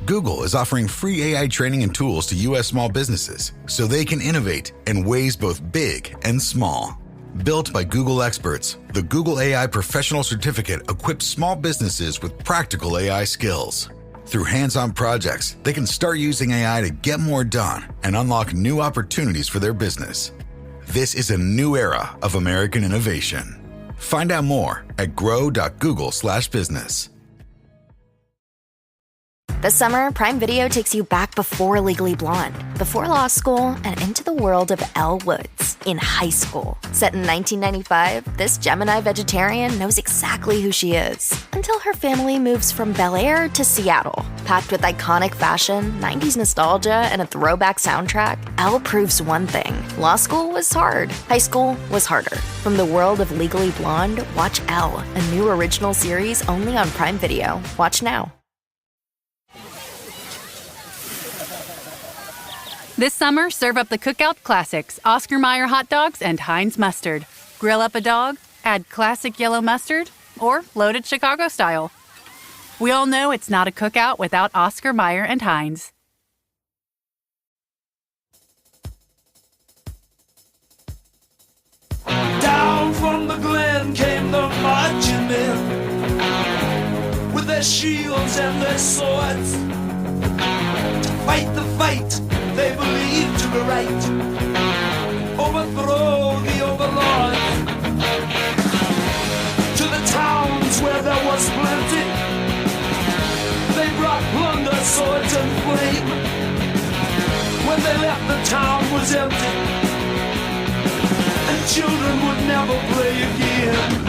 Google is offering free AI training and tools to U.S. small businesses so they can innovate in ways both big and small. Built by Google experts, the Google AI Professional Certificate equips small businesses with practical AI skills. Through hands-on projects, they can start using AI to get more done and unlock new opportunities for their business. This is a new era of American innovation. Find out more at grow.google/business. This summer, Prime Video takes you back before Legally Blonde, before law school, and into the world of Elle Woods in high school. Set in 1995, this Gemini vegetarian knows exactly who she is until her family moves from Bel Air to Seattle. Packed with iconic fashion, 90s nostalgia, and a throwback soundtrack, Elle proves one thing. Law school was hard. High school was harder. From the world of Legally Blonde, watch Elle, a new original series only on Prime Video. Watch now. This summer, serve up the cookout classics, Oscar Mayer hot dogs and Heinz mustard. Grill up a dog, add classic yellow mustard, or loaded Chicago style. We all know it's not a cookout without Oscar Mayer and Heinz. Down from the glen came the marching men with their shields and their swords to fight the fight they believe to be right, overthrow the overlords. To the towns where there was plenty, they brought plunder, swords, and flame. When they left, the town was empty, and children would never play again.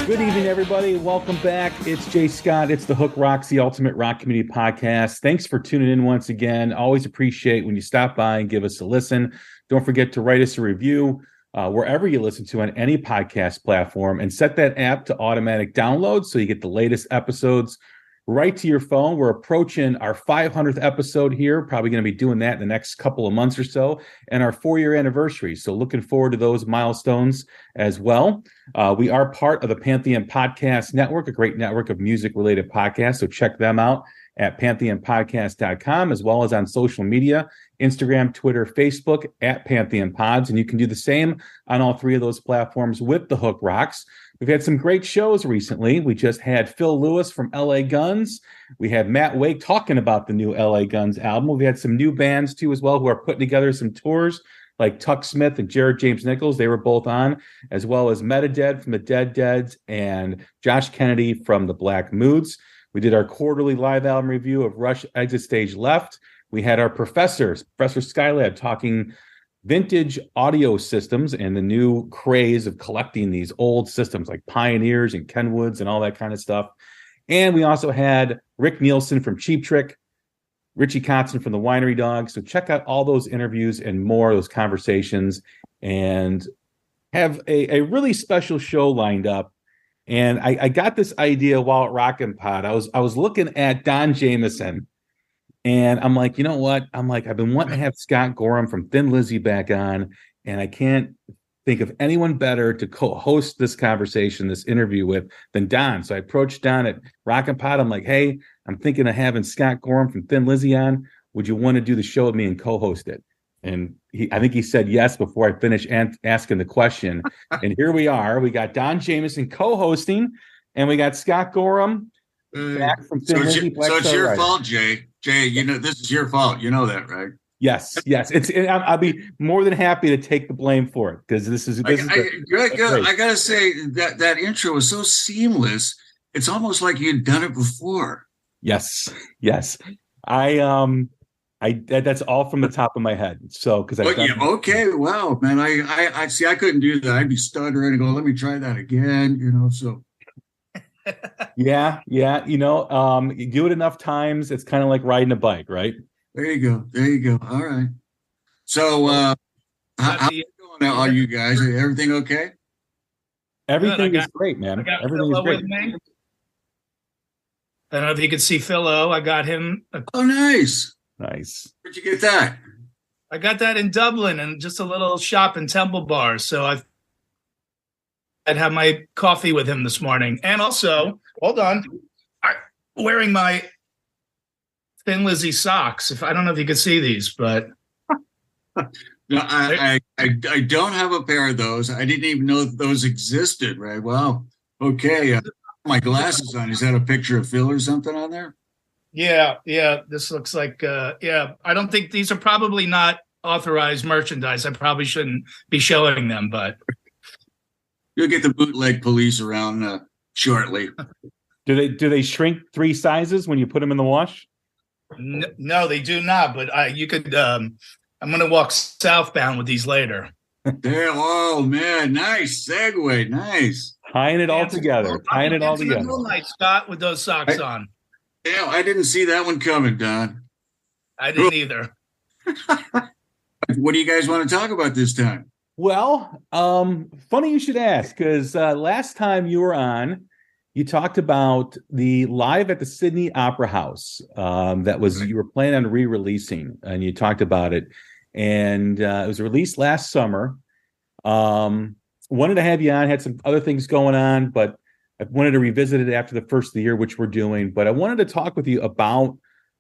Good evening, everybody. Welcome back. It's Jay Scott. It's the Hook Rocks, the Ultimate Rock Community Podcast. Thanks for tuning in once again. Always appreciate when you stop by and give us a listen. Don't forget to write us a review wherever you listen to on any podcast platform, and set that app to automatic download so you get the latest episodes right to your phone. We're approaching our 500th episode here, probably going to be doing that in the next couple of months or so, and our 4-year anniversary. So looking forward to those milestones as well. We are part of the Pantheon Podcast Network, a great network of music-related podcasts. So check them out at pantheonpodcast.com, as well as on social media, Instagram, Twitter, Facebook, at Pantheon Pods. And you can do the same on all three of those platforms with the Hook Rocks. We've had some great shows recently. We just had Phil Lewis from LA Guns. We had Matt Wake talking about the new LA Guns album. We've had some new bands, too, as well, who are putting together some tours, like Tuck Smith and Jared James Nichols. They were both on, as well as Metadead from the Dead Deads and Josh Kennedy from the Black Moods. We did our quarterly live album review of Rush Exit Stage Left. We had our Professor Skylab, talking vintage audio systems and the new craze of collecting these old systems like Pioneers and Kenwoods and all that kind of stuff. And we also had Rick Nielsen from Cheap Trick, Richie Kotzen from the Winery Dog. So check out all those interviews and more of those conversations, and have a really special show lined up. And I got this idea while at Rockin' Pod. I was looking at Don Jamieson, and I'm like, you know what? I'm like, I've been wanting to have Scott Gorham from Thin Lizzy back on, and I can't think of anyone better to co-host this conversation, this interview with, than Don. So I approached Don at Rockin' Pod. I'm like, hey, I'm thinking of having Scott Gorham from Thin Lizzy on. Would you want to do the show with me and co-host it? And I think he said yes before I finished asking the question. And here we are. We got Don Jamieson co-hosting, and we got Scott Gorham back from Thin Lizzy. So it's your fault, Jay. Jay, you know this is your fault. You know that, right? Yes. I'll be more than happy to take the blame for it, because this is. I gotta say that intro was so seamless. It's almost like you'd done it before. Yes. That's all from the top of my head. So okay, wow, man. I see. I couldn't do that. I'd be stuttering and go, let me try that again. So Yeah. You do it enough times, it's kind of like riding a bike, right? There you go. All right. So, how's it going now, all you guys? Everything okay? Everything is great, I man. got Everything is Philo great. with me. I don't know if you could see Philo. I got him. Oh, nice. Nice. Where'd you get that? I got that in Dublin and just a little shop in Temple Bar. So I'd have my coffee with him this morning. And also, hold on, wearing my Thin Lizzy socks. I don't know if you could see these, but No, I don't have a pair of those. I didn't even know those existed. Right? Wow. Okay. My glasses on. Is that a picture of Phil or something on there? yeah. This looks like I don't think these are probably not authorized merchandise. I probably shouldn't be showing them, but You'll get the bootleg police around shortly. Do they shrink 3 sizes when you put them in the wash? no, they do not. But you could. I'm going to walk southbound with these later. There. Oh man, nice segue. Nice. Tying it all together. Real nice, Scott, with those socks on. Yeah, I didn't see that one coming, Don. I didn't either. What do you guys want to talk about this time? Well, funny you should ask, because last time you were on, you talked about the live at the Sydney Opera House you were planning on re-releasing, and you talked about it. And it was released last summer. Wanted to have you on, had some other things going on, but I wanted to revisit it after the first of the year, which we're doing. But I wanted to talk with you about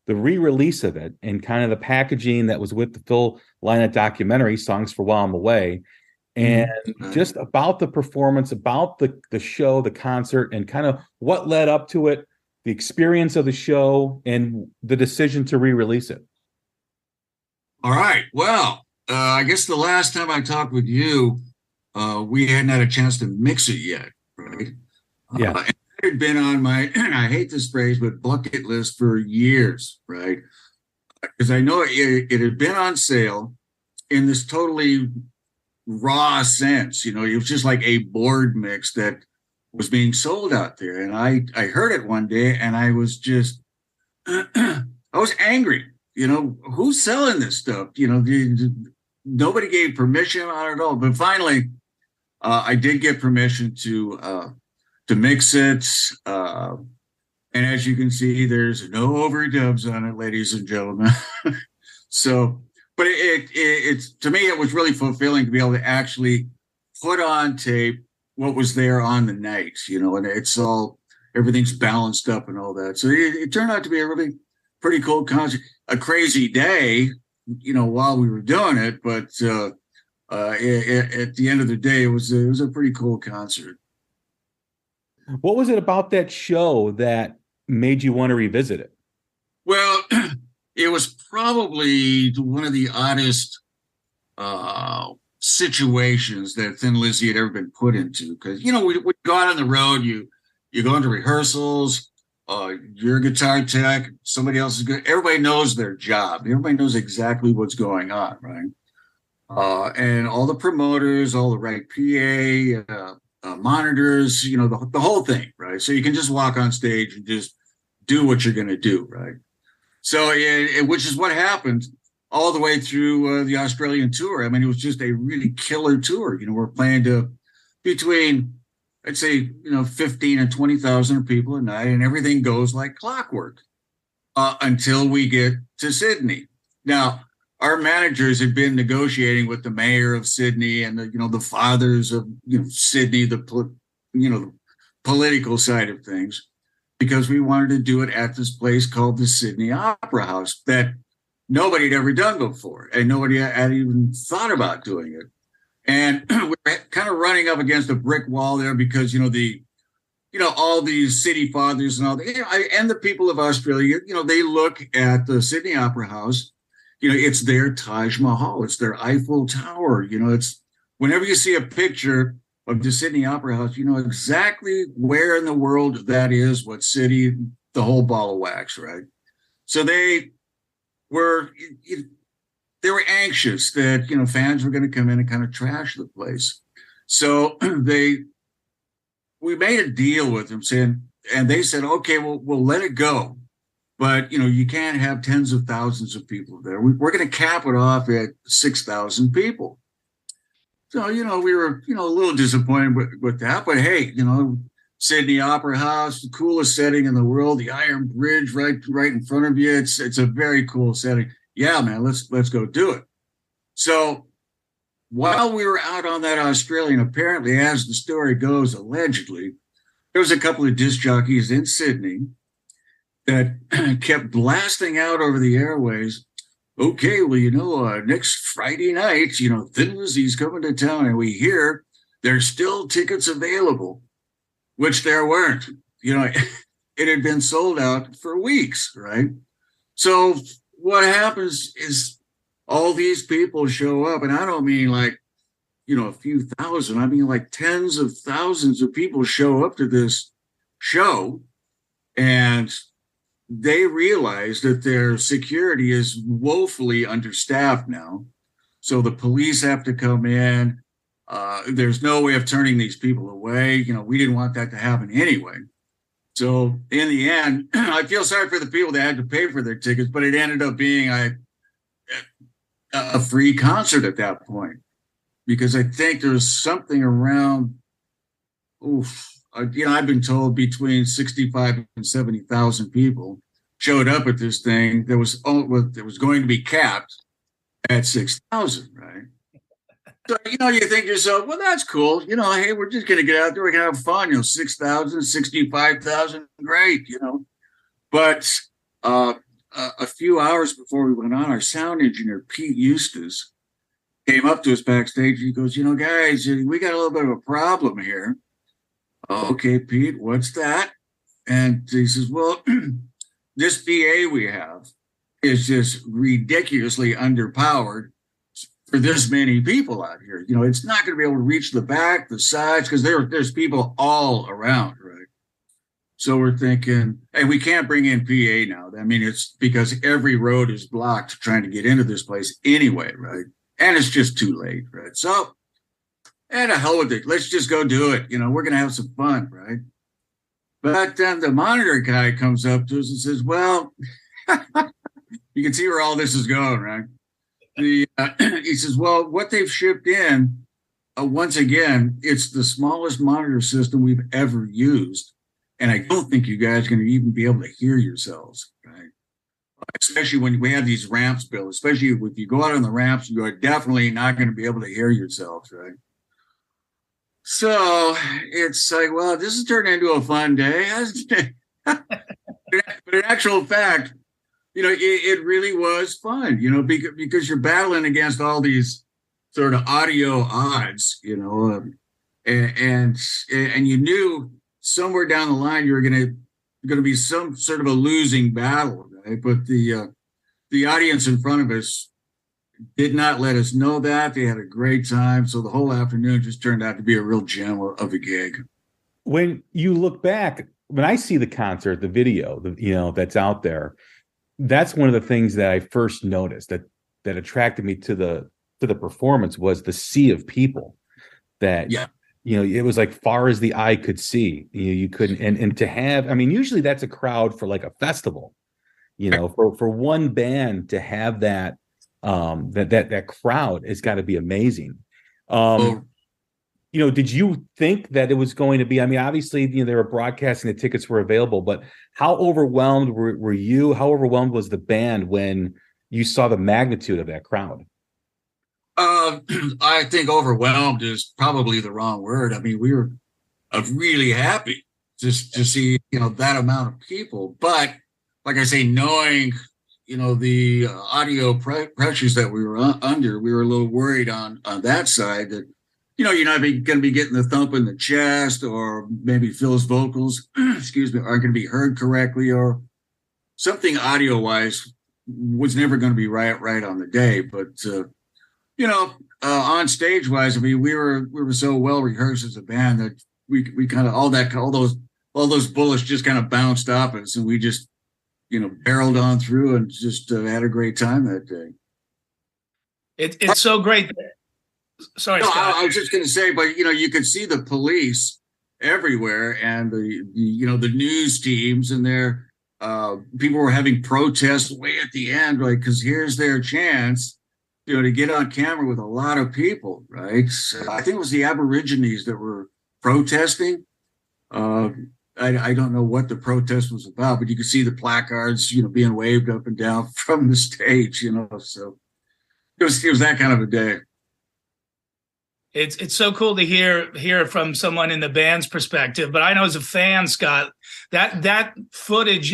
the re-release of it and kind of the packaging that was with the Phil Lynott documentary, Songs for While I'm Away, and just about the performance, about the show, the concert, and kind of what led up to it, the experience of the show, and the decision to re-release it. All right. Well, I guess the last time I talked with you, we hadn't had a chance to mix it yet, right? Yeah. It had been on my, I hate this phrase, but bucket list for years, right? Because I know it had been on sale in this totally raw sense. It was just like a board mix that was being sold out there. And I heard it one day and I was just, I was angry. Who's selling this stuff? Nobody gave permission on it at all. But finally, I did get permission to mix it. And as you can see, there's no overdubs on it, ladies and gentlemen. So, but it's to me, it was really fulfilling to be able to actually put on tape what was there on the night, and everything's balanced up and all that. So it turned out to be a really pretty cool concert. A crazy day, while we were doing it, but at the end of the day, it was a pretty cool concert. What was it about that show that made you want to revisit it? Well, it was probably one of the oddest situations that Thin Lizzy had ever been put into. Because, we go out on the road, you go into rehearsals, you're a guitar tech, somebody else is good. Everybody knows their job. Everybody knows exactly what's going on, right? And all the promoters, all the right PA, monitors, the whole thing, right? So you can just walk on stage and just do what you're going to do, right? So, which is what happened all the way through the Australian tour. I mean, it was just a really killer tour. We're playing to between, I'd say, 15 and 20,000 people a night, and everything goes like clockwork until we get to Sydney. Now, our managers had been negotiating with the mayor of Sydney and the fathers of Sydney, the political side of things, because we wanted to do it at this place called the Sydney Opera House that nobody had ever done before, and nobody had even thought about doing it. And we were kind of running up against a brick wall there because all these city fathers and all that, and the people of Australia, they look at the Sydney Opera House. It's their Taj Mahal. It's their Eiffel Tower. It's whenever you see a picture of the Sydney Opera House, you know exactly where in the world that is, what city, the whole ball of wax, right? So they were anxious that, fans were going to come in and kind of trash the place. So we made a deal with them saying, they said, okay, we'll let it go. But, you can't have tens of thousands of people there. We're going to cap it off at 6,000 people. So, we were, a little disappointed with that. But hey, Sydney Opera House, the coolest setting in the world, the Iron Bridge right in front of you. It's a very cool setting. Yeah, man, let's go do it. So while we were out on that Australian, apparently, as the story goes, allegedly, there was a couple of disc jockeys in Sydney that kept blasting out over the airways. Okay, well, next Friday night, Thin Lizzy's coming to town, and we hear there's still tickets available, which there weren't. It had been sold out for weeks, right? So what happens is all these people show up, and I don't mean like, a few thousand. I mean like tens of thousands of people show up to this show, and they realize that their security is woefully understaffed now. So the police have to come in. There's no way of turning these people away. We didn't want that to happen anyway. So in the end, I feel sorry for the people that had to pay for their tickets, but it ended up being a free concert at that point, because I think there was something around, I've been told between 65 and 70,000 people showed up at this thing that was going to be capped at 6,000, right? So, you think to yourself, well, that's cool. Hey, we're just going to get out there. We're going to have fun. 6,000, 65,000, great, But a few hours before we went on, our sound engineer, Pete Eustace, came up to us backstage. He goes, guys, we got a little bit of a problem here. Okay, Pete, what's that? And he says, well, this PA we have is just ridiculously underpowered for this many people out here. It's not going to be able to reach the back, the sides, because there's people all around, right? So we're thinking, hey, we can't bring in PA now. I mean, it's because every road is blocked trying to get into this place anyway, right? And it's just too late, right? So, and the hell with it. Let's just go do it. We're going to have some fun, right? But then the monitor guy comes up to us and says, well, you can see where all this is going, right? He says, well, what they've shipped in, once again, it's the smallest monitor system we've ever used. And I don't think you guys are going to even be able to hear yourselves, right? Especially when we have these ramps built, especially if you go out on the ramps, you are definitely not going to be able to hear yourselves, right? So it's like, well, this has turned into a fun day, hasn't it? But in actual fact, it really was fun, because you're battling against all these sort of audio odds, and you knew somewhere down the line you were going to be some sort of a losing battle, right? But the audience in front of us did not let us know that. They had a great time. So the whole afternoon just turned out to be a real gem of a gig. When you look back, when I see the concert, the video, that's out there, that's one of the things that I first noticed that attracted me to the performance was the sea of people that, it was like far as the eye could see. You couldn't, and to have, I mean, usually that's a crowd for like a festival, for one band to have that, that crowd has got to be amazing. Did you think that it was going to be, I mean, obviously, they were broadcasting, the tickets were available, but how overwhelmed were you? How overwhelmed was the band when you saw the magnitude of that crowd? I think overwhelmed is probably the wrong word. I mean, we were really happy just to see, that amount of people. But like I say, knowing, the audio pressures that we were under, we were a little worried on that side that, you're not going to be getting the thump in the chest, or maybe Phil's vocals, aren't going to be heard correctly, or something audio wise was never going to be right on the day. But, on stage wise, I mean, we were so well rehearsed as a band that we kind of, all those bullets just kind of bounced off us, and we just, barreled on through and just had a great time that day. It's so great. Sorry, no, Scott. I was just going to say, but you could see the police everywhere, and the news teams and their people were having protests way at the end, like, because here's their chance, to get on camera with a lot of people, right? So I think it was the Aborigines that were protesting. I don't know what the protest was about, but you could see the placards, being waved up and down from the stage, so it was that kind of a day. It's so cool to hear from someone in the band's perspective. But I know as a fan, Scott, that footage,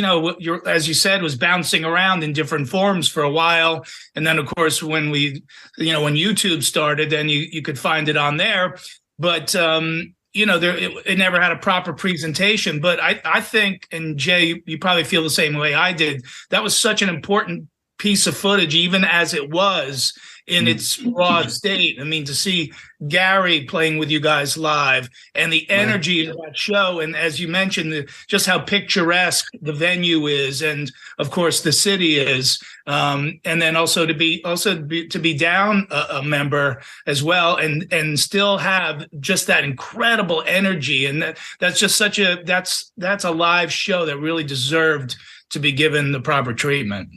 as you said, was bouncing around in different forms for a while. And then, of course, when when YouTube started, then you could find it on there. But it never had a proper presentation. But I think, and Jay, you probably feel the same way I did, that was such an important piece of footage, even as it was in its raw state. I mean, to see Gary playing with you guys live and the energy of that show, and as you mentioned, just how picturesque the venue is, and of course the city is, and then also to be down a member as well, and still have just that incredible energy, and that's just that's a live show that really deserved to be given the proper treatment.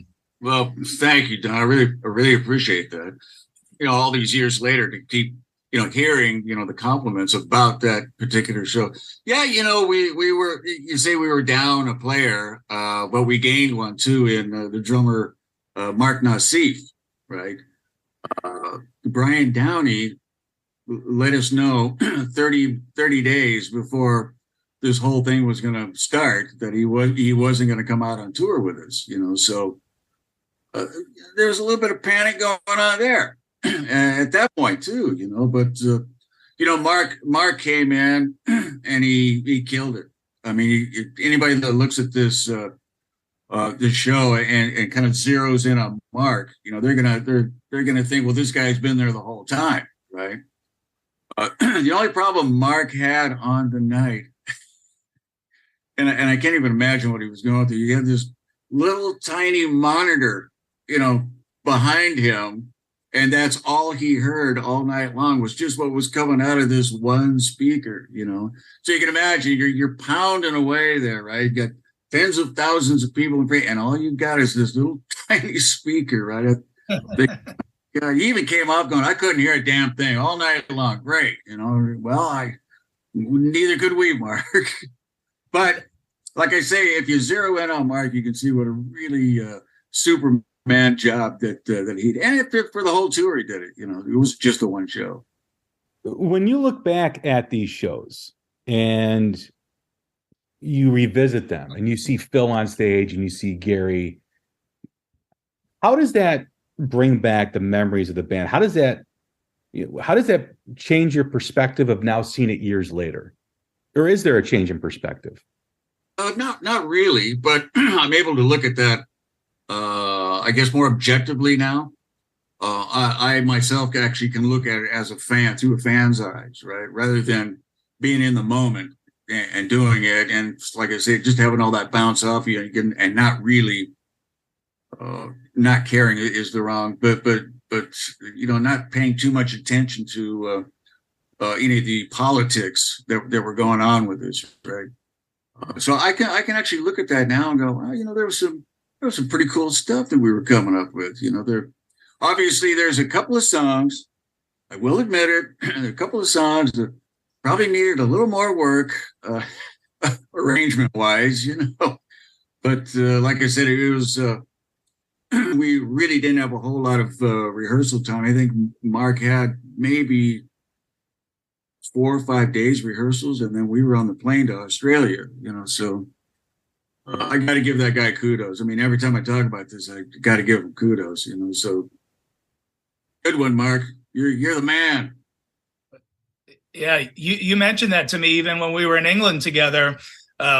Well, thank you, Don. I really appreciate that. All these years later, to keep hearing the compliments about that particular show. Yeah, we were. You say we were down a player, but we gained one too in the drummer Mark Nassif, right? Brian Downey let us know 30 days before this whole thing was going to start that he wasn't going to come out on tour with us. So. There's a little bit of panic going on there at that point too, but Mark came in and he killed it. I mean, anybody that looks at this show and kind of zeroes in on Mark, they're gonna think, well, this guy's been there the whole time, right? The only problem Mark had on the night, and I can't even imagine what he was going through. You had this little tiny monitor behind him, and that's all he heard all night long was just what was coming out of this one speaker, So you can imagine you're pounding away there, right? You got tens of thousands of people in front, and all you got is this little tiny speaker, right? He even came off going, I couldn't hear a damn thing all night long. Great, well, neither could we, Mark. But like I say, if you zero in on Mark, you can see what a really Superman job that he did. And for the whole tour, he did it. It was just the one show. When you look back at these shows and you revisit them and you see Phil on stage and you see Gary, how does that bring back the memories of the band? How does that change your perspective of now seeing it years later? Or is there a change in perspective? Not really, but I'm able to look at that, I guess, more objectively now. I myself actually can look at it as a fan, through a fan's eyes, right? Rather than being in the moment and doing it. And like I said, just having all that bounce off you and not really, not caring is the wrong, but not paying too much attention to any of the politics that were going on with this, right? So I can actually look at that now and go, well, there was some pretty cool stuff that we were coming up with. There's a couple of songs, I will admit it, a couple of songs that probably needed a little more work, arrangement wise, But like I said, it was we really didn't have a whole lot of rehearsal time. I think Mark had maybe 4 or 5 days rehearsals, and then we were on the plane to Australia, so I got to give that guy kudos. I mean, every time I talk about this, I got to give him kudos, so good one, Mark. You're the man. Yeah, you mentioned that to me even when we were in England together.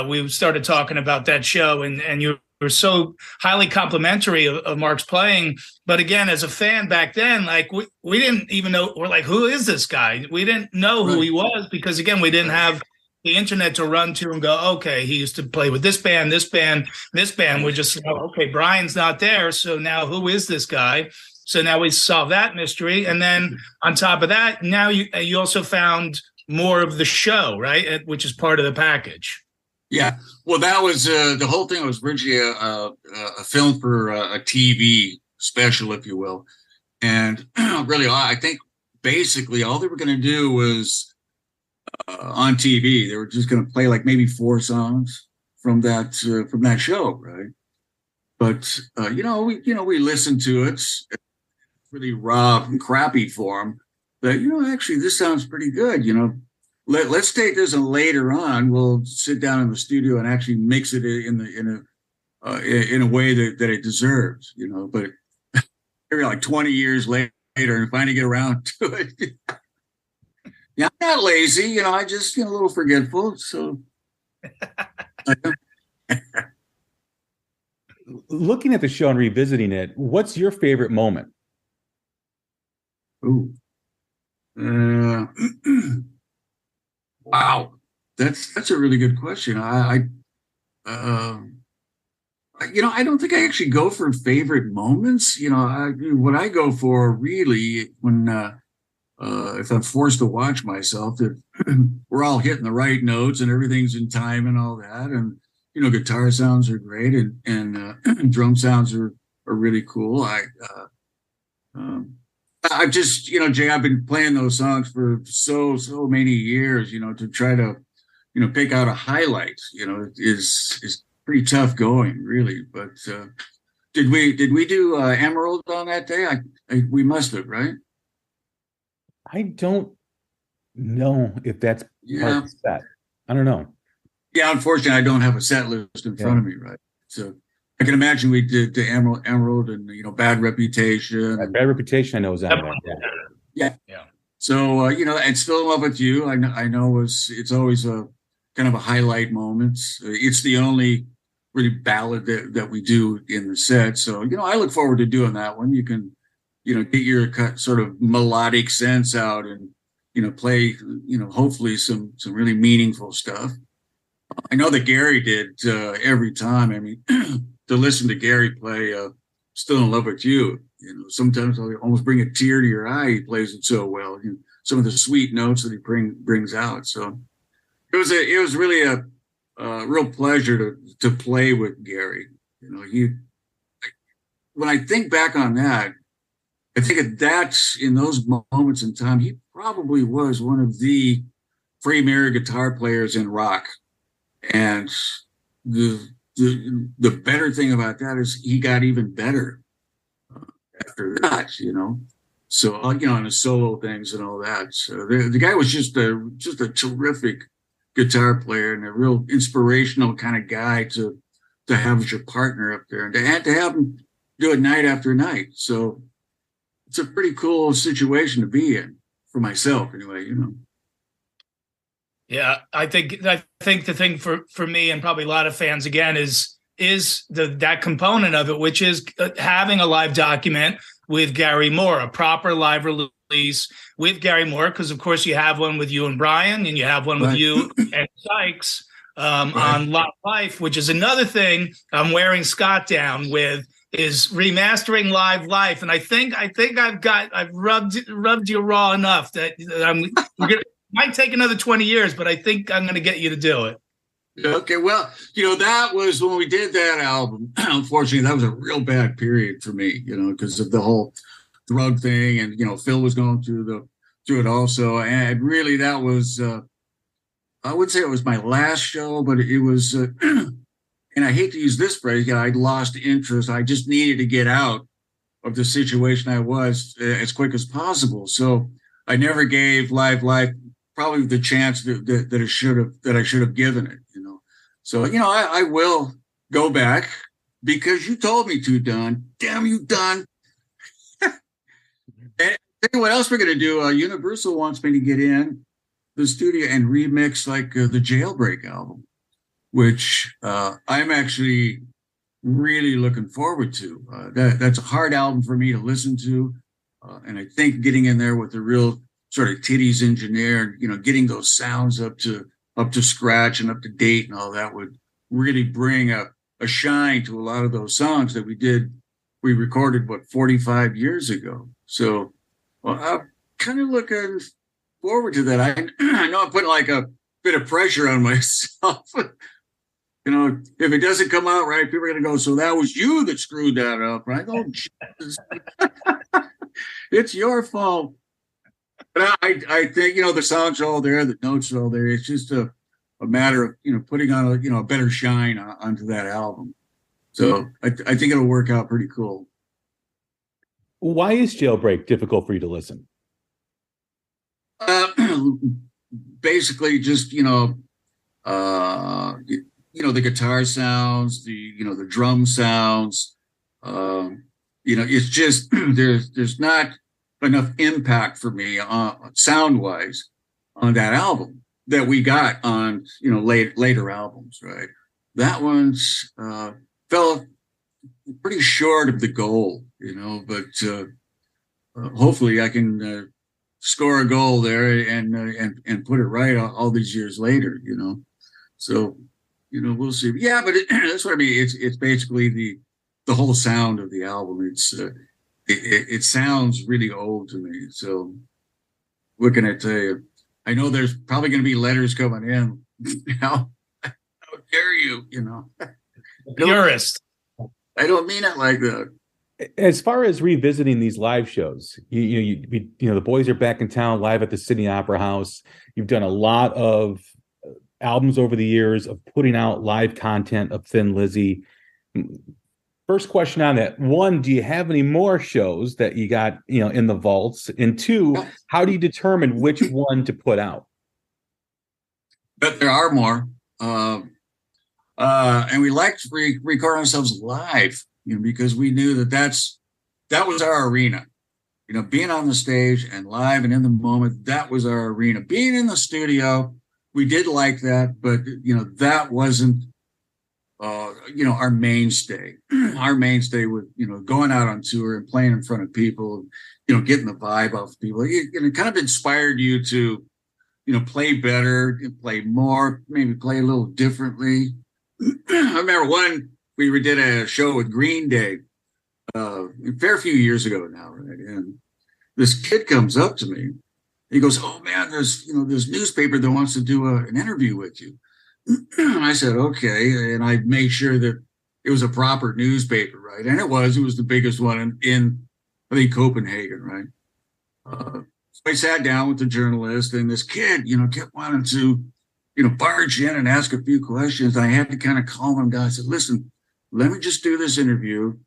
We started talking about that show, and you were so highly complimentary of Mark's playing. But again, as a fan back then, like we didn't even know, we're like, who is this guy? We didn't know who he was because, again, we didn't have the internet to run to and go, okay, he used to play with this band, this band, this band. We're just, okay, Brian's not there. So now who is this guy? So now we solve that mystery. And then on top of that, now you also found more of the show, right? Which is part of the package. Yeah. Well, that was the whole thing was originally a film for a TV special, if you will. And really, I think basically all they were going to do was on TV. They were just going to play like maybe 4 songs from that show, right? But we listened to it, really raw and crappy form. But actually, this sounds pretty good. Let's take this and later on we'll sit down in the studio and actually mix it in a way that it deserves. But maybe like 20 years later, and finally get around to it. Yeah, I'm not lazy. I just get a little forgetful. So. Looking at the show and revisiting it, what's your favorite moment? Ooh. Wow. That's a really good question. I don't think I actually go for favorite moments. What I go for really when if I'm forced to watch myself, that we're all hitting the right notes and everything's in time and all that, and guitar sounds are great and drum sounds are really cool. I've just Jay, I've been playing those songs for so many years. To try to pick out a highlight is pretty tough going, really. But did we do Emerald on that day? We must have, right? I don't know if that's part of the set. I don't know. Yeah, unfortunately, I don't have a set list in front of me, right? So I can imagine we did the Emerald and Bad Reputation. Bad Reputation, I know, is on there. Yeah. So and Still in Love with You, I know it's always a kind of a highlight moment. It's the only really ballad that we do in the set. So I look forward to doing that one. You can get your sort of melodic sense out and play hopefully some really meaningful stuff. I know that Gary did every time. I mean, to listen to Gary play Still in Love with You, sometimes I'll almost bring a tear to your eye. He plays it so well. Some of the sweet notes that he brings out. So it was really a real pleasure to play with Gary. When I think back on that, I think that's in those moments in time, he probably was one of the premier guitar players in rock. And the better thing about that is he got even better after that, So on his solo things and all that. So the guy was just a terrific guitar player and a real inspirational kind of guy to have as your partner up there and to have him do it night after night. So it's a pretty cool situation to be in for myself, anyway. Yeah, I think the thing for me and probably a lot of fans again is that component of it, which is having a live document with Gary Moore, a proper live release with Gary Moore, because of course you have one with you and Brian, and you have one with you and Sykes on Live Life, which is another thing I'm wearing Scott down with. Is remastering Live Life, and I think I've rubbed you raw enough that might take another 20 years, but I think I'm gonna get you to do it. Okay, well, that was when we did that album. Unfortunately, that was a real bad period for me, because of the whole drug thing, and Phil was going through it also, and really that was I would say it was my last show, but it was. And I hate to use this phrase, I lost interest. I just needed to get out of the situation I was as quick as possible. So I never gave Live Life probably the chance that I should have given it. So I will go back because you told me to, Don. Damn you, Don. And what else we're gonna do? Universal wants me to get in the studio and remix the Jailbreak album, which I'm actually really looking forward to. That's a hard album for me to listen to. And I think getting in there with a real sort of titties engineer, getting those sounds up to scratch and up to date and all that would really bring a shine to a lot of those songs that we recorded, 45 years ago. So I'm kind of looking forward to that. I know I'm putting like a bit of pressure on myself. If it doesn't come out right, people are going to go, so that was you that screwed that up, right? Oh, Jesus. It's your fault. But I think, the songs are all there, the notes are all there. It's just a matter of, putting on a better shine onto that album. So I think it'll work out pretty cool. Why is Jailbreak difficult for you to listen? Basically just, the guitar sounds, the drum sounds, it's just, there's not enough impact for me sound wise on that album that we got on, later albums, right? That one's, fell pretty short of the goal, but, hopefully I can, score a goal there and put it right all these years later, so, we'll see. Yeah, but that's what I mean. It's basically the whole sound of the album. It sounds really old to me. So what can I tell you? I know there's probably going to be letters coming in. How dare you? Purist. I don't mean it like that. As far as revisiting these live shows, the boys are back in town live at the Sydney Opera House. You've done a lot of albums over the years of putting out live content of Thin Lizzy. First question on that: one, do you have any more shows that you got in the vaults? And two, how do you determine which one to put out? But there are more, and we like to record ourselves live, because we knew that was our arena. Being on the stage and live and in the moment, that was our arena. Being in the studio, we did like that, but that wasn't our mainstay. Our mainstay was going out on tour and playing in front of people, getting the vibe off people. It kind of inspired you to play better, play more, maybe play a little differently. I remember we did a show with Green Day a fair few years ago now, right? And this kid comes up to me. He goes, "Oh man, there's this newspaper that wants to do an interview with you." And I said, "Okay," and I made sure that it was a proper newspaper, right? And it was the biggest one in I think Copenhagen, right? So I sat down with the journalist, and this kid, kept wanting to, barge in and ask a few questions. I had to kind of calm him down. I said, "Listen, let me just do this interview.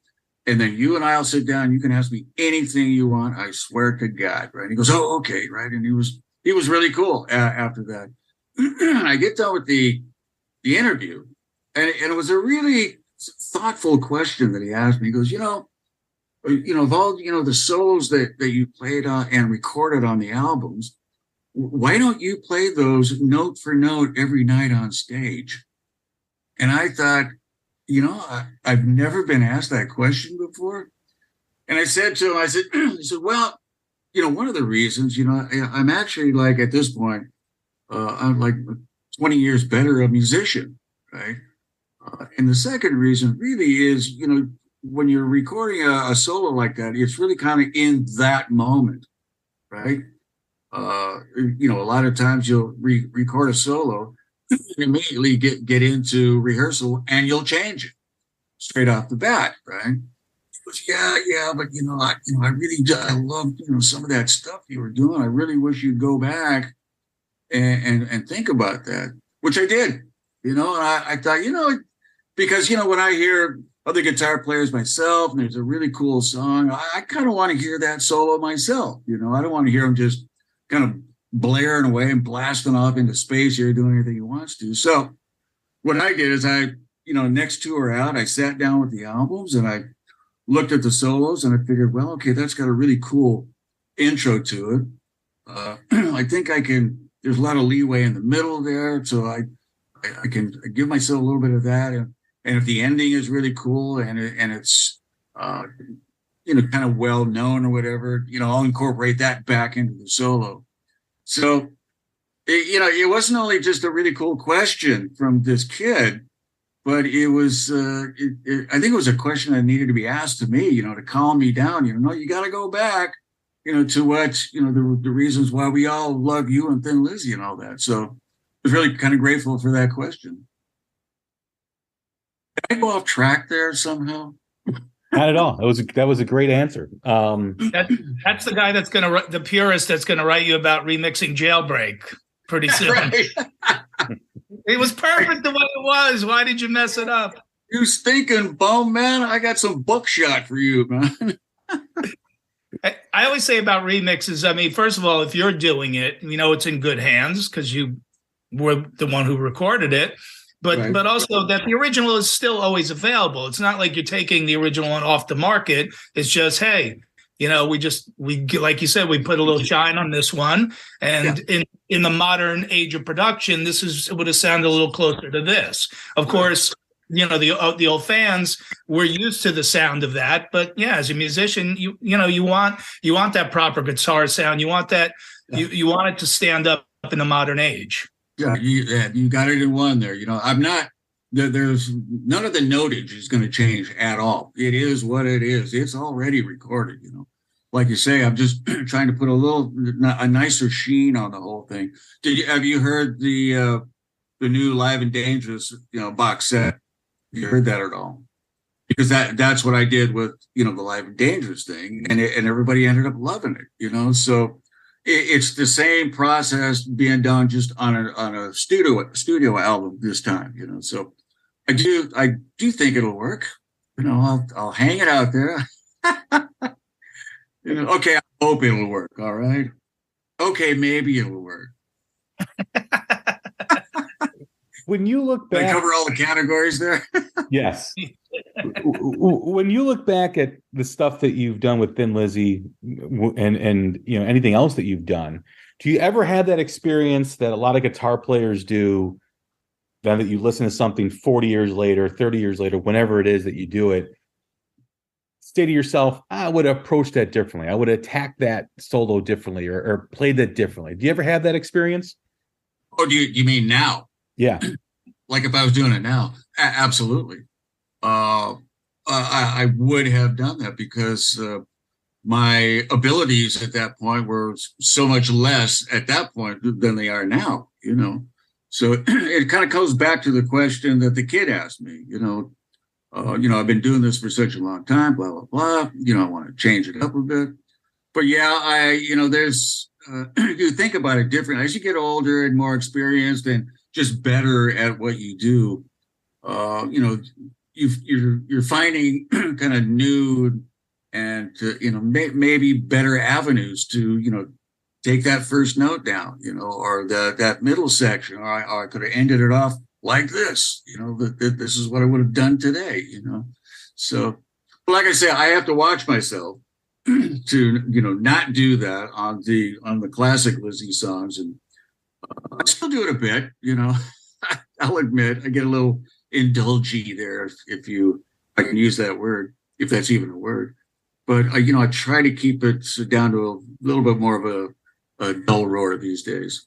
And then you and I'll sit down. You can ask me anything you want. I swear to God," right? He goes, "Oh, okay," right? And he was really cool after that. I get done with the interview, and it was a really thoughtful question that he asked me. He goes, of all the solos that you played on and recorded on the albums, why don't you play those note for note every night on stage? And I thought, I've never been asked that question before. And I said to him, he said, "Well, one of the reasons, I'm actually like at this point, I'm like 20 years better a musician, right? And the second reason really is, when you're recording a solo like that, it's really kind of in that moment, right? A lot of times you'll record a solo and immediately get into rehearsal and you'll change it straight off the bat, right?" He goes, yeah, but I really I love some of that stuff you were doing. I really wish you'd go back and think about that, which I did. And I thought, because when I hear other guitar players myself, and there's a really cool song, I kind of want to hear that solo myself. I don't want to hear him just kind of blaring away and blasting off into space here, doing anything he wants to. So what I did is next tour out, I sat down with the albums and I looked at the solos and I figured, well, okay, that's got a really cool intro to it. I think there's a lot of leeway in the middle there. So I can give myself a little bit of that. And if the ending is really cool and it's, kind of well known or whatever, I'll incorporate that back into the solo. So, it wasn't only just a really cool question from this kid, but it was, I think it was a question that needed to be asked to me, to calm me down. No, you got to go back to what, the reasons why we all love you and Thin Lizzy and all that. So I was really kind of grateful for that question. Did I go off track there somehow? Not at all. That was a great answer. That's the guy the purist that's gonna write you about remixing Jailbreak pretty soon. Right. It was perfect the way it was. Why did you mess it up? You stinking bum, man. I got some buckshot for you, man. I always say about remixes, I mean, first of all, if you're doing it, it's in good hands because you were the one who recorded it. But Right. but also that the original is still always available. It's not like you're taking the original one off the market. It's just, hey, we like you said, we put a little shine on this one. And in the modern age of production, it would have sounded a little closer to this. Of course, the old fans were used to the sound of that. But yeah, as a musician, you want that proper guitar sound. You want that you want it to stand up in the modern age. Yeah, you got it in one there. I'm not. There's none of the notage is going to change at all. It is what it is. It's already recorded. Like you say, I'm just trying to put a nicer sheen on the whole thing. Have you heard the new Live and Dangerous box set? You heard that at all? Because that's what I did with the Live and Dangerous thing, and everybody ended up loving it. So. It's the same process being done just on a studio album this time, So I do think it'll work. I'll hang it out there. Okay, I hope it'll work. All right. Okay, maybe it'll work. When you look back, did I cover all the categories there? Yes. When you look back at the stuff that you've done with Thin Lizzy and anything else that you've done, do you ever have that experience that a lot of guitar players do, that you listen to something 40 years later, 30 years later, whenever it is that you do it, say to yourself, I would approach that differently. I would attack that solo differently or played that differently. Do you ever have that experience? Oh, do you mean now? Yeah. Like if I was doing it now? Absolutely. I would have done that because my abilities at that point were so much less at that point than they are now, So it kind of goes back to the question that the kid asked me, I've been doing this for such a long time, blah, blah, blah. I want to change it up a bit. But yeah, there's, you think about it differently. As you get older and more experienced and just better at what you do, you're finding kind of new and maybe better avenues to take that first note down, or that middle section, or I could have ended it off like this, that this is what I would have done today, So, like I say, I have to watch myself to not do that on the classic Lizzy songs, and I still do it a bit, I'll admit I get a little indulgy there, if I can use that word, if that's even a word. But I try to keep it down to a little bit more of a dull roar these days.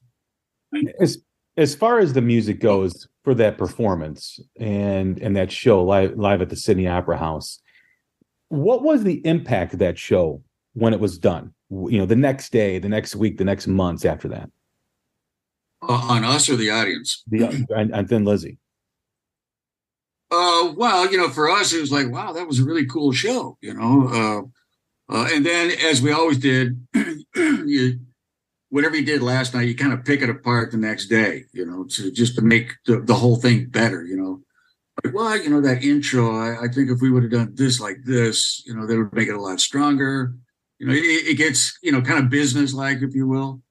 As far as the music goes for that performance and that show live at the Sydney Opera House, what was the impact of that show when it was done? The next day, the next week, the next months after that? On us or the audience? On Thin Lizzy. Well, for us, it was like, wow, that was a really cool show, and then as we always did, whatever you did last night, you kind of pick it apart the next day, to make the whole thing better, Like, well, that intro, I think if we would have done this like this, that would make it a lot stronger. It gets, kind of business-like, if you will,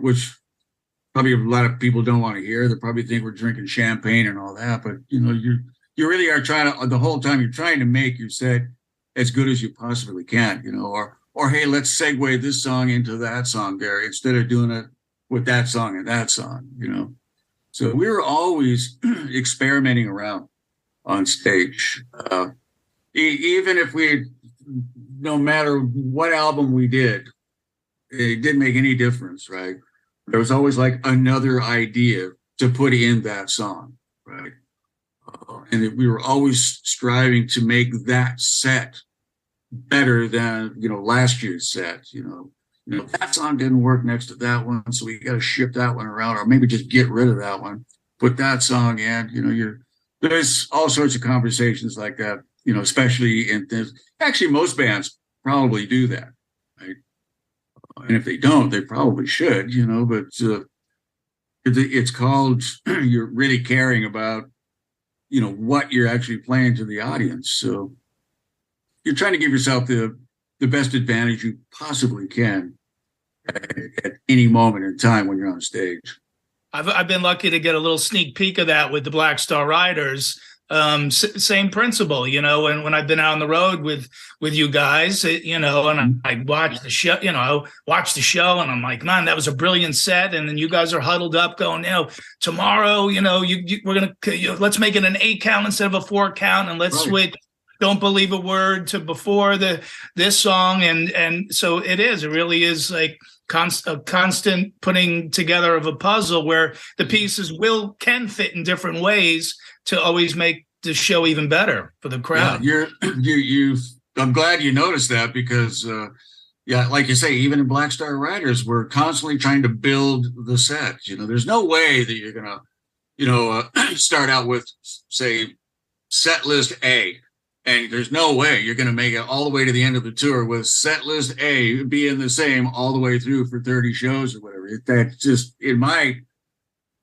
which probably a lot of people don't want to hear. They probably think we're drinking champagne and all that, but you really are trying to, the whole time you're trying to make your set as good as you possibly can, or hey, let's segue this song into that song there instead of doing it with that song and that song, So we were always experimenting around on stage, even if no matter what album we did, it didn't make any difference, right? There was always like another idea to put in that song, right? And we were always striving to make that set better than, last year's set. That song didn't work next to that one, so we got to ship that one around, or maybe just get rid of that one, put that song in. There's all sorts of conversations like that, especially in this. Actually, most bands probably do that, right? And if they don't, they probably should, but it's called you're really caring about, what you're actually playing to the audience. So you're trying to give yourself the best advantage you possibly can at any moment in time when you're on stage. I've been lucky to get a little sneak peek of that with the Black Star Riders. Same principle, when I've been out on the road with you guys, and I watch the show, and I'm like, man, that was a brilliant set. And then you guys are huddled up going, tomorrow, we're going to, let's make it an 8 count instead of a 4 count. And let's switch Don't Believe a Word to before this song. And so it really is like a constant putting together of a puzzle where the pieces can fit in different ways to always make the show even better for the crowd. Yeah, I'm glad you noticed that because, like you say, even in Black Star Riders, we're constantly trying to build the set. There's no way that you're gonna, start out with, say, set list A, and there's no way you're gonna make it all the way to the end of the tour with set list A being the same all the way through for 30 shows or whatever. That just, in my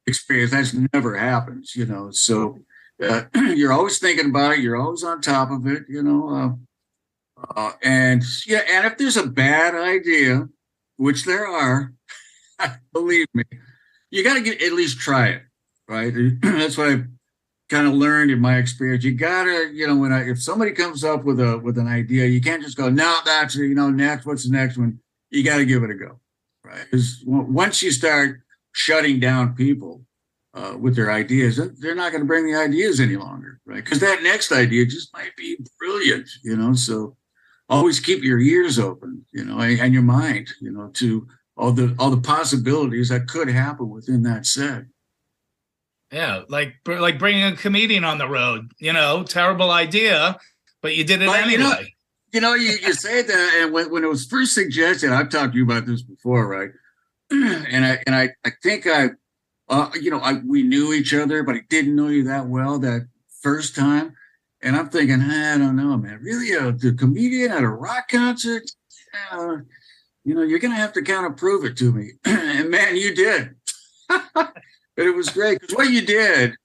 experience, that's never happens. So. You're always thinking about it. You're always on top of it, and if there's a bad idea, which there are, believe me, you got to at least try it, right? That's what I've kind of learned in my experience. You gotta, if somebody comes up with an idea, you can't just go, no, that's next. What's the next one? You got to give it a go, right? Because once you start shutting down people with their ideas, they're not going to bring the ideas any longer, right? Because that next idea just might be brilliant, so always keep your ears open, and your mind, to all the possibilities that could happen within that set. Yeah, like bringing a comedian on the road, terrible idea, but you did it anyway. You say that, and when it was first suggested, I've talked to you about this before, right? And I think we knew each other, but I didn't know you that well that first time. And I'm thinking, I don't know, man, really the comedian at a rock concert? You're going to have to kind of prove it to me. And man, you did. But it was great because what you did,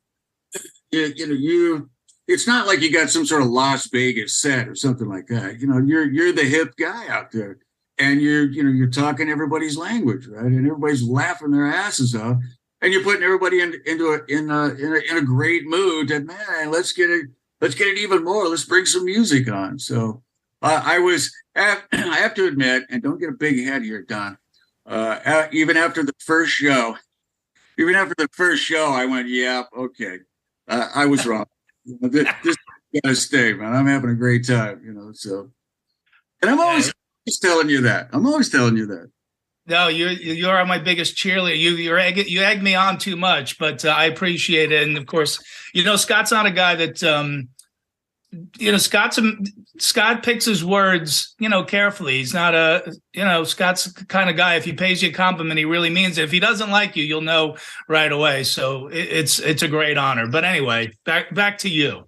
it's not like you got some sort of Las Vegas set or something like that. You're the hip guy out there, and you're talking everybody's language, right? And everybody's laughing their asses off. And you're putting everybody in a great mood. That, man, let's get it even more. Let's bring some music on. So I have to admit, and don't get a big head here, Don. Even after the first show, I went, yeah, okay, I was wrong. This gotta stay, man. I'm having a great time, So, and I'm always telling you that. No, you are my biggest cheerleader. You egg me on too much, but I appreciate it. And of course, Scott's not a guy that Scott picks his words, carefully. He's not Scott's the kind of guy, if he pays you a compliment, he really means it. If he doesn't like you, you'll know right away. So it's a great honor. But anyway, back to you.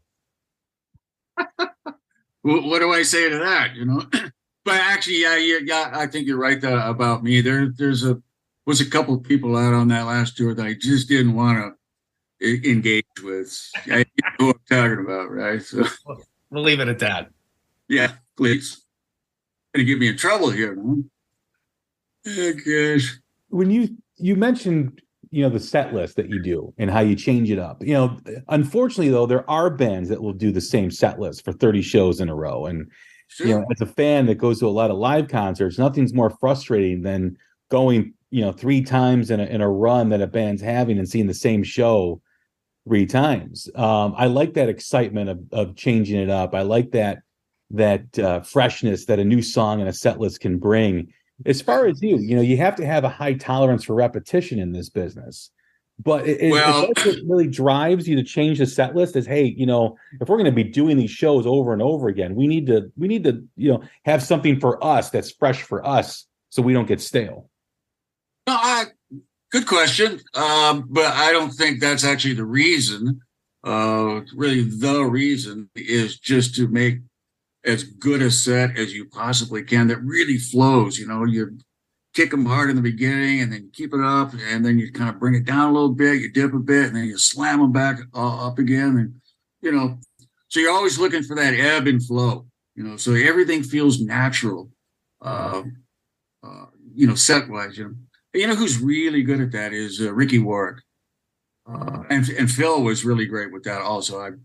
What do I say to that? But actually, yeah, I think you're right about me. There's was a couple of people out on that last tour that I just didn't want to engage with. I know what I'm talking about, right? So we'll leave it at that. Yeah, please. Gonna get me in trouble here, man. Oh, gosh. When you mentioned, the set list that you do and how you change it up, unfortunately, though, there are bands that will do the same set list for 30 shows in a row. And sure. As a fan that goes to a lot of live concerts, nothing's more frustrating than going, 3 times in a run that a band's having and seeing the same show 3 times. I like that excitement of changing it up. I like that freshness that a new song and a set list can bring. As far as you have to have a high tolerance for repetition in this business. But Well, that's what really drives you to change the set list is, hey, if we're going to be doing these shows over and over again, we need to, have something for us that's fresh for us so we don't get stale. no, good question. But I don't think that's actually the reason. Really, the reason is just to make as good a set as you possibly can that really flows. You kick them hard in the beginning and then you keep it up, and then you kind of bring it down a little bit, you dip a bit, and then you slam them back up again. And, so you're always looking for that ebb and flow, so everything feels natural, set wise. Who's really good at that is Ricky Warwick. And Phil was really great with that also. Of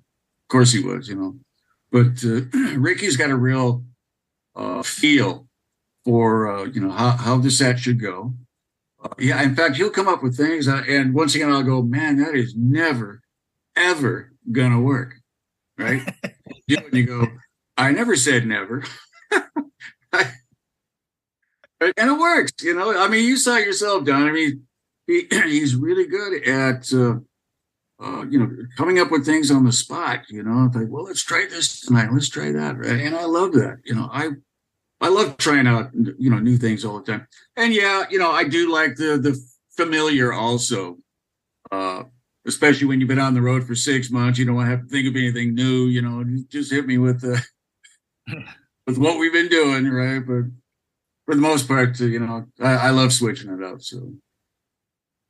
course he was, but Ricky's got a real feel for how the set should go. In fact, he'll come up with things, and once again I'll go, man, that is never ever gonna work, right? And you go, I never said never. And it works. I mean, you saw it yourself, Don. I mean, he's really good at coming up with things on the spot. It's like, well, let's try this tonight, let's try that, right? And I love that. I love trying out, new things all the time. And I do like the familiar also, especially when you've been on the road for 6 months. You don't have to think of anything new. Just hit me with with what we've been doing, right? But for the most part, I love switching it up. So.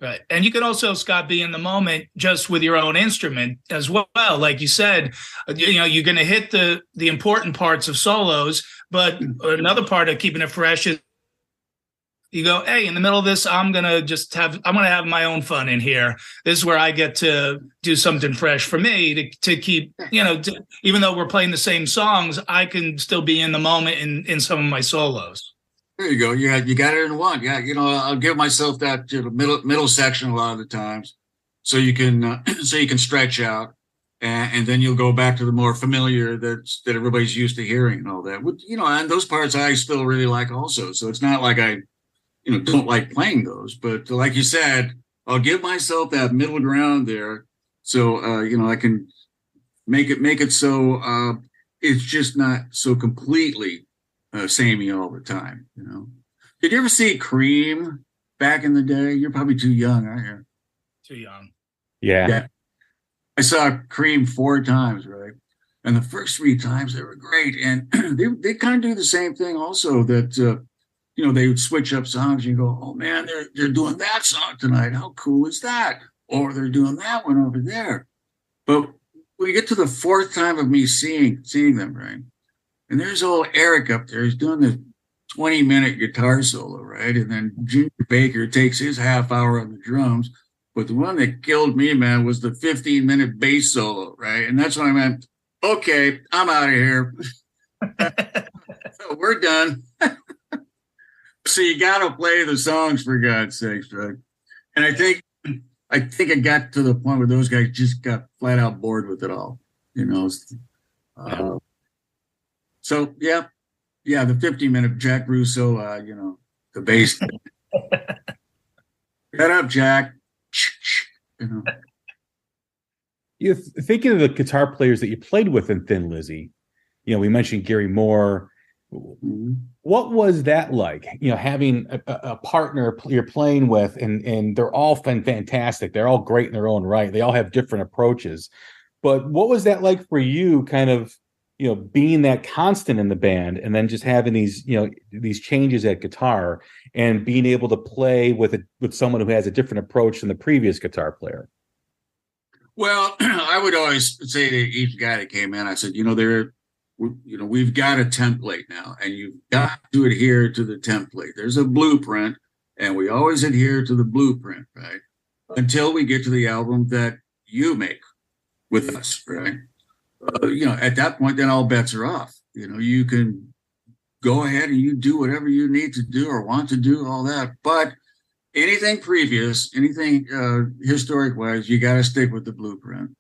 Right. And you can also, Scott, be in the moment just with your own instrument as well. Like you said, you're going to hit the important parts of solos, but another part of keeping it fresh is you go, hey, in the middle of this, I'm going to have my own fun in here. This is where I get to do something fresh for me to keep, even though we're playing the same songs, I can still be in the moment in some of my solos. There you go. Yeah, you got it in one. Yeah, I'll give myself that middle section a lot of the times, so you can stretch out, and then you'll go back to the more familiar that everybody's used to hearing and all that. And those parts I still really like also. So it's not like I, don't like playing those, but like you said, I'll give myself that middle ground there, so I can make it so it's just not so completely samey all the time. Did you ever see Cream back in the day? You're probably too young, aren't you? Too young. Yeah. I saw Cream 4 times, right? And the first 3 times they were great, and they kind of do the same thing also. That they would switch up songs. And you go, oh man, they're doing that song tonight. How cool is that? Or they're doing that one over there. But when you get to the 4th time of me seeing them, right? And there's old Eric up there. He's doing the 20-minute guitar solo, right? And then Junior Baker takes his half hour on the drums. But the one that killed me, man, was the 15-minute bass solo, right? And that's when I went, okay, I'm out of here. So we're done. So you got to play the songs, for God's sakes, right? And I think it got to the point where those guys just got flat out bored with it all, So the 15-minute Jack Russo, the bass. Shut up, Jack. You're thinking of the guitar players that you played with in Thin Lizzy. We mentioned Gary Moore. What was that like? Having a partner you're playing with, and they're all fantastic. They're all great in their own right. They all have different approaches. But what was that like for you? Kind of, being that constant in the band, and then just having these changes at guitar, and being able to play with someone who has a different approach than the previous guitar player. Well, I would always say to each guy that came in, I said, we've got a template now, and you've got to adhere to the template. There's a blueprint, and we always adhere to the blueprint, right? Until we get to the album that you make with us, right? At that point, then all bets are off. You can go ahead and you do whatever you need to do or want to do, all that. But anything previous, anything historic wise, you got to stick with the blueprint.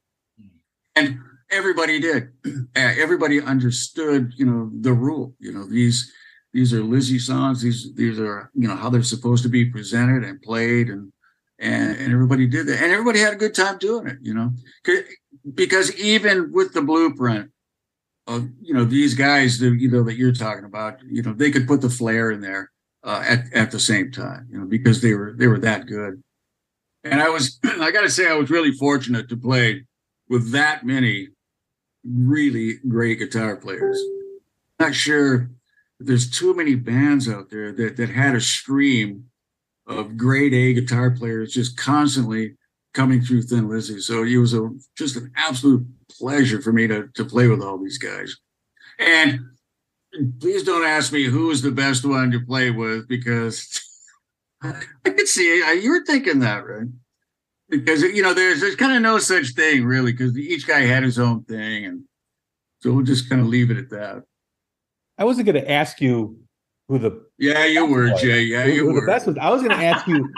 And everybody did. Everybody understood, the rule. These are Lizzy songs. These are, how they're supposed to be presented and played, and and everybody did that, and everybody had a good time doing it, because even with the blueprint of, these guys that, that you're talking about, they could put the flair in there at the same time, because they were that good. And I got to say, I was really fortunate to play with that many really great guitar players. I'm not sure if there's too many bands out there that had a stream of grade A guitar players just constantly coming through Thin Lizzy. So it was just an absolute pleasure for me to play with all these guys. And please don't ask me who was the best one to play with, because I could see you were thinking that, right? Because, there's kind of no such thing, really, because each guy had his own thing. And so we'll just kind of leave it at that. I wasn't going to ask you who the... Yeah, you were, Jay. Yeah, you were. The best was. I was going to ask you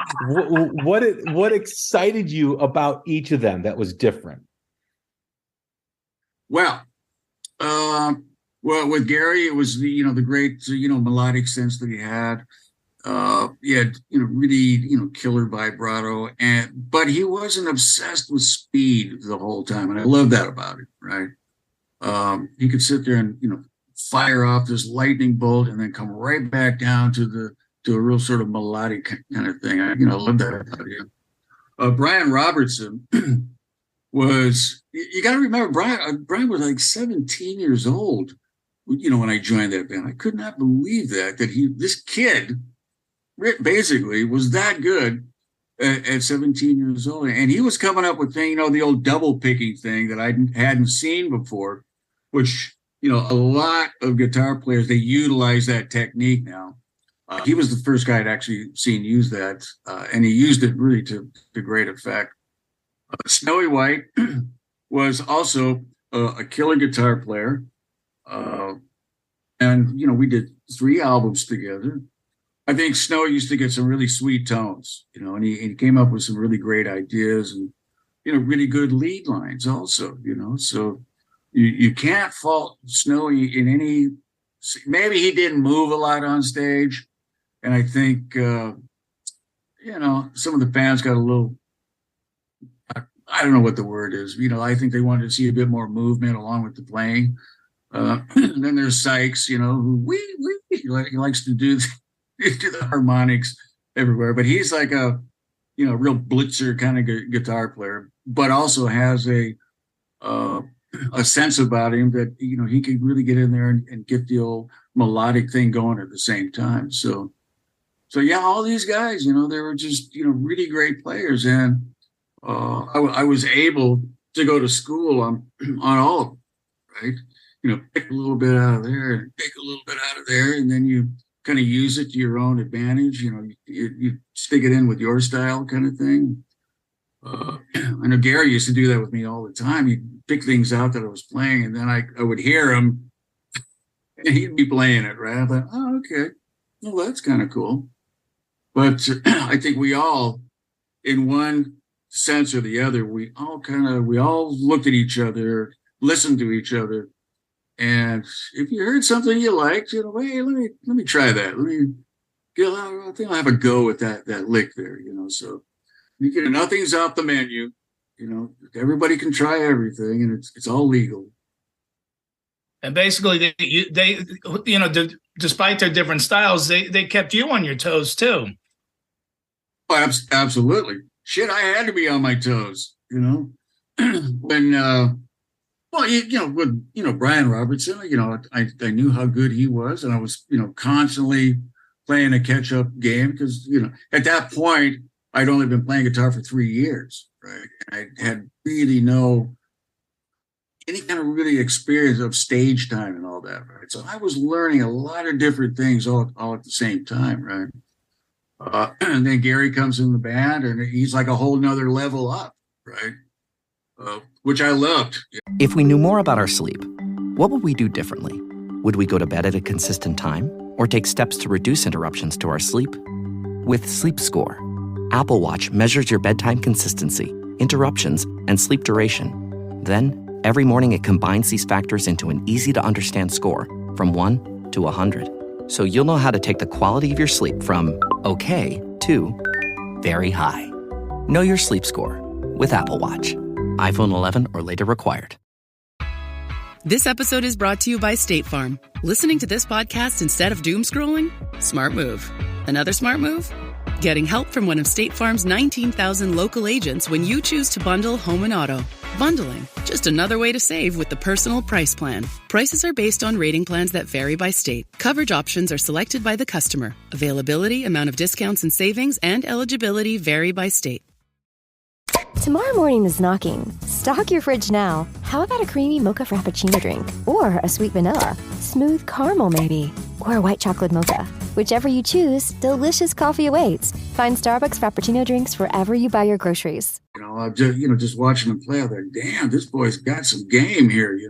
what excited you about each of them that was different. Well, with Gary, it was the great melodic sense that he had. He had really killer vibrato, but he wasn't obsessed with speed the whole time, and I love that about it. Right? He could sit there and fire off this lightning bolt and then come right back down to a real sort of melodic kind of thing. I love that about him. Brian Robertson was, you got to remember, Brian was like 17 years old, when I joined that band. I could not believe that this kid basically was that good at 17 years old. And he was coming up with the old double picking thing that I hadn't seen before, which, a lot of guitar players, they utilize that technique now. He was the first guy I'd actually seen use that, and he used it really to great effect. Snowy White was also a killer guitar player. And, we did 3 albums together. I think Snow used to get some really sweet tones, and he came up with some really great ideas and, really good lead lines also, so you can't fault Snowy in any, maybe he didn't move a lot on stage. And I think, some of the fans got a little, I don't know what the word is, I think they wanted to see a bit more movement along with the playing. And then there's Sykes, who he likes to do the harmonics everywhere, but he's like a real blitzer kind of guitar player, but also has a sense about him that he can really get in there and get the old melodic thing going at the same time. So yeah, all these guys, they were just really great players, and I was able to go to school on all of them, right? Pick a little bit out of there and pick a little bit out of there, and then you kind of use it to your own advantage. You stick it in with your style kind of thing. I know Gary used to do that with me all the time. He'd pick things out that I was playing, and then I would hear him, and he'd be playing it, right? I thought, oh, okay, well, that's kind of cool. But I think we all, in one sense or the other, we all looked at each other, listened to each other, and if you heard something you liked, hey, let me try that. I think I'll have a go at that lick there, So nothing's off the menu. Everybody can try everything, and it's all legal. And basically, they despite their different styles, they kept you on your toes too. Oh, absolutely. Shit, I had to be on my toes. When with Brian Robertson, I knew how good he was, and I was constantly playing a catch-up game because at that point I'd only been playing guitar for 3 years, right? And I had really any kind of really experience of stage time and all that, right? So I was learning a lot of different things all at the same time, right? And then Gary comes in the band, and he's like a whole nother level up, right? Which I loved. If we knew more about our sleep, what would we do differently? Would we go to bed at a consistent time or take steps to reduce interruptions to our sleep? With Sleep Score, Apple Watch measures your bedtime consistency, interruptions, and sleep duration. Then, every morning it combines these factors into an easy-to-understand score from 1 to 100. So you'll know how to take the quality of your sleep from okay to very high. Know your sleep score with Apple Watch. iPhone 11 or later required. This episode is brought to you by State Farm. Listening to this podcast instead of doom scrolling? Smart move. Another smart move? Getting help from one of State Farm's 19,000 local agents when you choose to bundle home and auto. Bundling, just another way to save with the Personal Price Plan. Prices are based on rating plans that vary by state. Coverage options are selected by the customer. Availability, amount of discounts and savings, and eligibility vary by state. Tomorrow morning is knocking. Stock your fridge now. How about a creamy mocha frappuccino drink? Or a sweet vanilla? Smooth caramel maybe? Or a white chocolate mocha? Whichever you choose, delicious coffee awaits. Find Starbucks Frappuccino drinks wherever you buy your groceries. I'm just watching him play. I'm like, damn, this boy's got some game here, I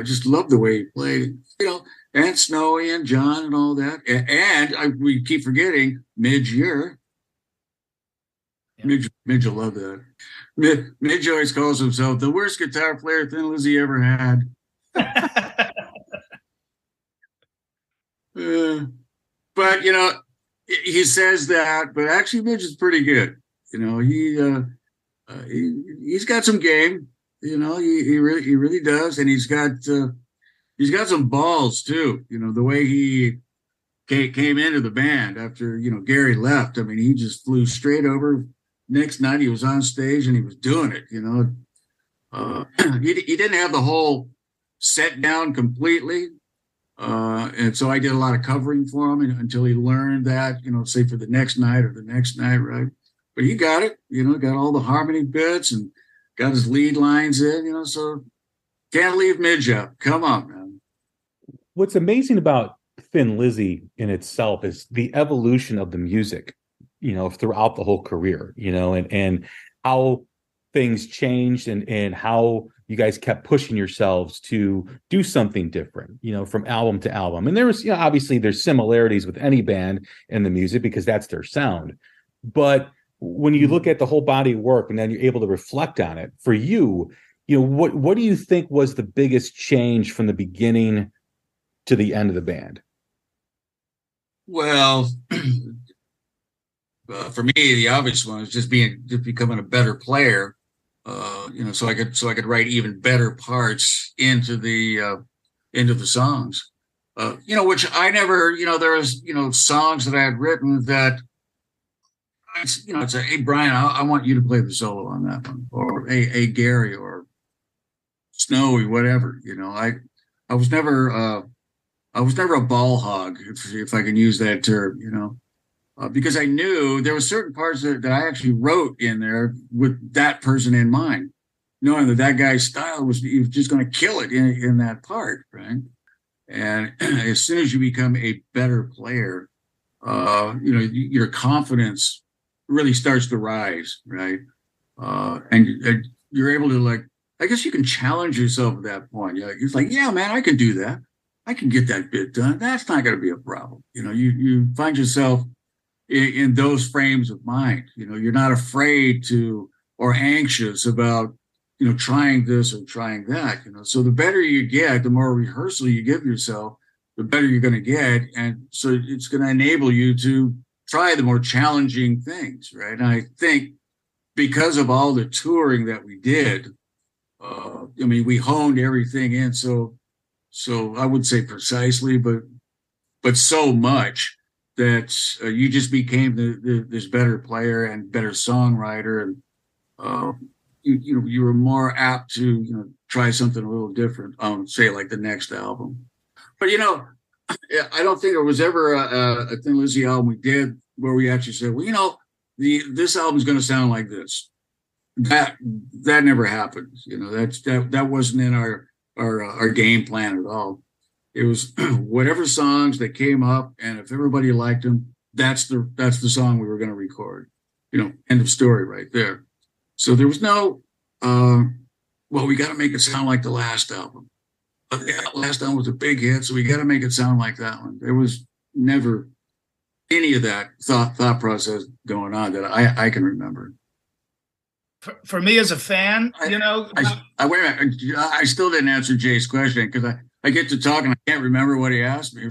just love the way he played, and Snowy and John and all that. And we keep forgetting mid-year. Midge will love that. Midge always calls himself the worst guitar player Thin Lizzy ever had. But he says that, but actually Midge is pretty good. He's got some game. He really does, and he's got some balls too. The way he came into the band after Gary left. I mean, he just flew straight over. Next night he was on stage and he was doing it. He didn't have the whole set down completely. And so I did a lot of covering for him until he learned that, say for the next night or the next night, right? But he got it, got all the harmony bits and got his lead lines in, so can't leave Midge out. Come on, man. What's amazing about Thin Lizzy in itself is the evolution of the music, throughout the whole career, and how things changed and how you guys kept pushing yourselves to do something different, from album to album. And there was, obviously there's similarities with any band in the music because that's their sound. But when you look at the whole body of work and then you're able to reflect on it, for you, what do you think was the biggest change from the beginning to the end of the band? Well, for me, the obvious one is just becoming a better player, so I could write even better parts into the songs, which I never, there was, songs that I had written that, it's a, hey, Brian, I want you to play the solo on that one, or hey, Gary, or Snowy, whatever, I was never a ball hog, if I can use that term, because I knew there were certain parts that I actually wrote in there with that person in mind, knowing that guy's style he was just going to kill it in that part, right? And as soon as you become a better player, your confidence really starts to rise, right? And you're able to, I guess you can challenge yourself at that point. It's like, yeah, man, I can do that. I can get that bit done. That's not going to be a problem. You find yourself in those frames of mind. You're not afraid to or anxious about, trying this or trying that. So the better you get, the more rehearsal you give yourself, the better you're going to get. And so it's going to enable you to try the more challenging things, right? And I think because of all the touring that we did, we honed everything in. So I would say precisely, but so much that you just became this better player and better songwriter, and you were more apt to try something a little different on, say, like the next album. But I don't think there was ever a Thin Lizzy album we did where we actually said, well, this album's going to sound like this. That never happened. That wasn't in our game plan at all. It was whatever songs that came up, and if everybody liked them, that's the song we were going to record. End of story right there. So there was no, we got to make it sound like the last album. But the last album was a big hit, so we got to make it sound like that one. There was never any of that thought process going on that I can remember. For me as a fan, wait a minute. I still didn't answer Jay's question because I get to talk and I can't remember what he asked me.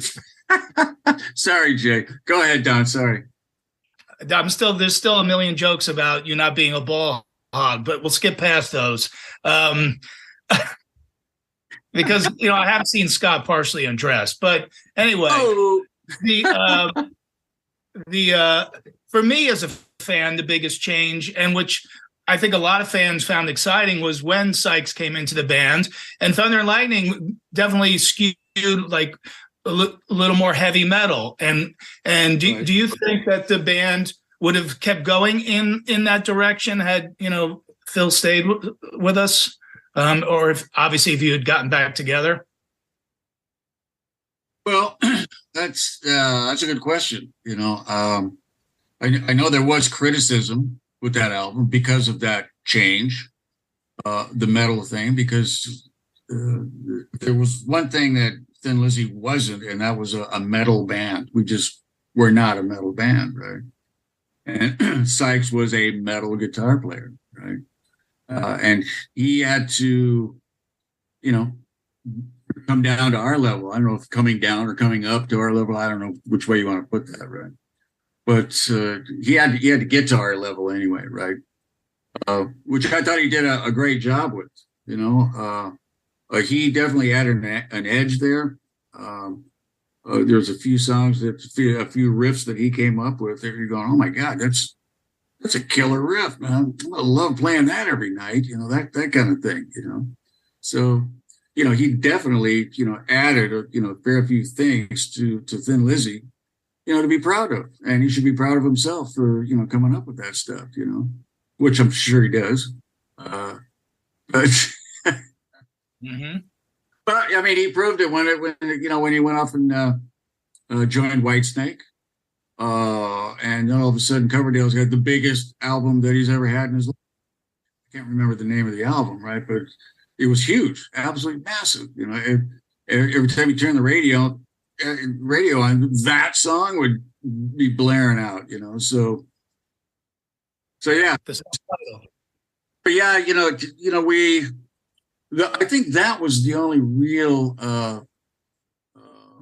Sorry, Jay. Go ahead, Don. Sorry. there's still a million jokes about you not being a ball hog, but we'll skip past those. Because I have seen Scott partially undressed, but anyway, for me as a fan, the biggest change, and which I think a lot of fans found exciting, was when Sykes came into the band, and Thunder and Lightning definitely skewed like a little more heavy metal. And do you think that the band would have kept going in that direction had Phil stayed with us? Or if you had gotten back together? Well, that's a good question. I know there was criticism with that album because of that change, the metal thing, because there was one thing that Thin Lizzy wasn't, and that was a metal band. We just were not a metal band, right? And Sykes was a metal guitar player, right? And he had to, come down to our level. I don't know if coming down or coming up to our level. I don't know which way you want to put that, right? But he had to get to our level anyway, right? Which I thought he did a great job with. He definitely added an edge there. There's a few songs a few riffs that he came up with that you're going, oh my God, that's a killer riff, man. I love playing that every night, that kind of thing, So, he definitely, added, a fair few things to Thin Lizzy, to be proud of. And he should be proud of himself for, coming up with that stuff, which I'm sure he does. But, mm-hmm. But I mean, he proved it when he went off and joined Whitesnake. And then all of a sudden Coverdale's got the biggest album that he's ever had in his life. I can't remember the name of the album, right? But it was huge, absolutely massive. Every time you turn the radio on, that song would be blaring out, so yeah. But yeah, I think that was the only real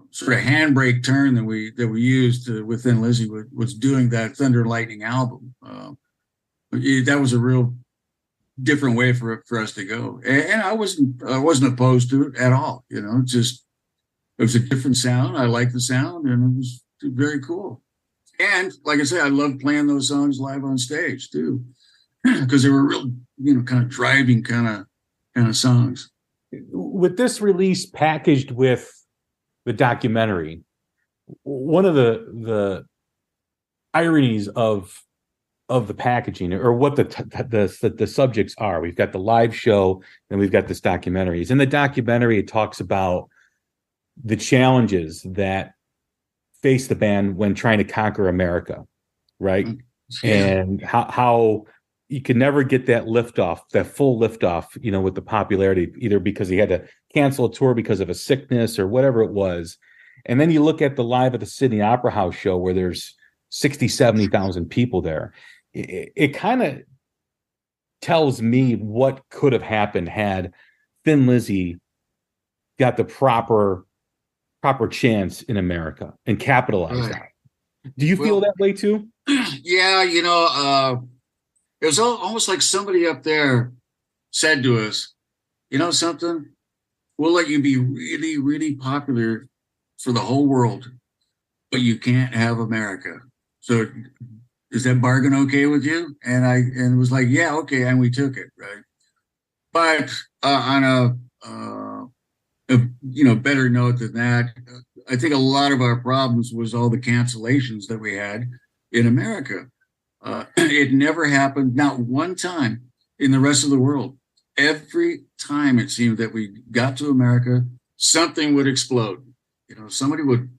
sort of handbrake turn that we used with Thin Lizzy was doing that Thunder and Lightning album. That was a real different way for us to go, and I wasn't opposed to it at all. Just it was a different sound. I liked the sound, and it was very cool. And like I said, I loved playing those songs live on stage too, because they were real, kind of driving kind of songs. With this release packaged with the documentary, one of the ironies of the packaging, or what the subjects are, we've got the live show and we've got this documentaries. In the documentary, it talks about the challenges that face the band when trying to conquer America, right? Yeah. And how you could never get that full liftoff, with the popularity, either because he had to cancel a tour because of a sickness or whatever it was. And then you look at the Live at the Sydney Opera House show where there's 60, 70,000 people there. It kind of tells me what could have happened had Thin Lizzy got the proper chance in America and capitalized on it. Do you feel that way too? Yeah, it was almost like somebody up there said to us, something? We'll let you be really, really popular for the whole world, but you can't have America. So is that bargain okay with you? And it was like, yeah, okay. And we took it, right? But on a better note than that, I think a lot of our problems was all the cancellations that we had in America. It never happened, not one time in the rest of the world. Every time it seemed that we got to America, something would explode. Somebody would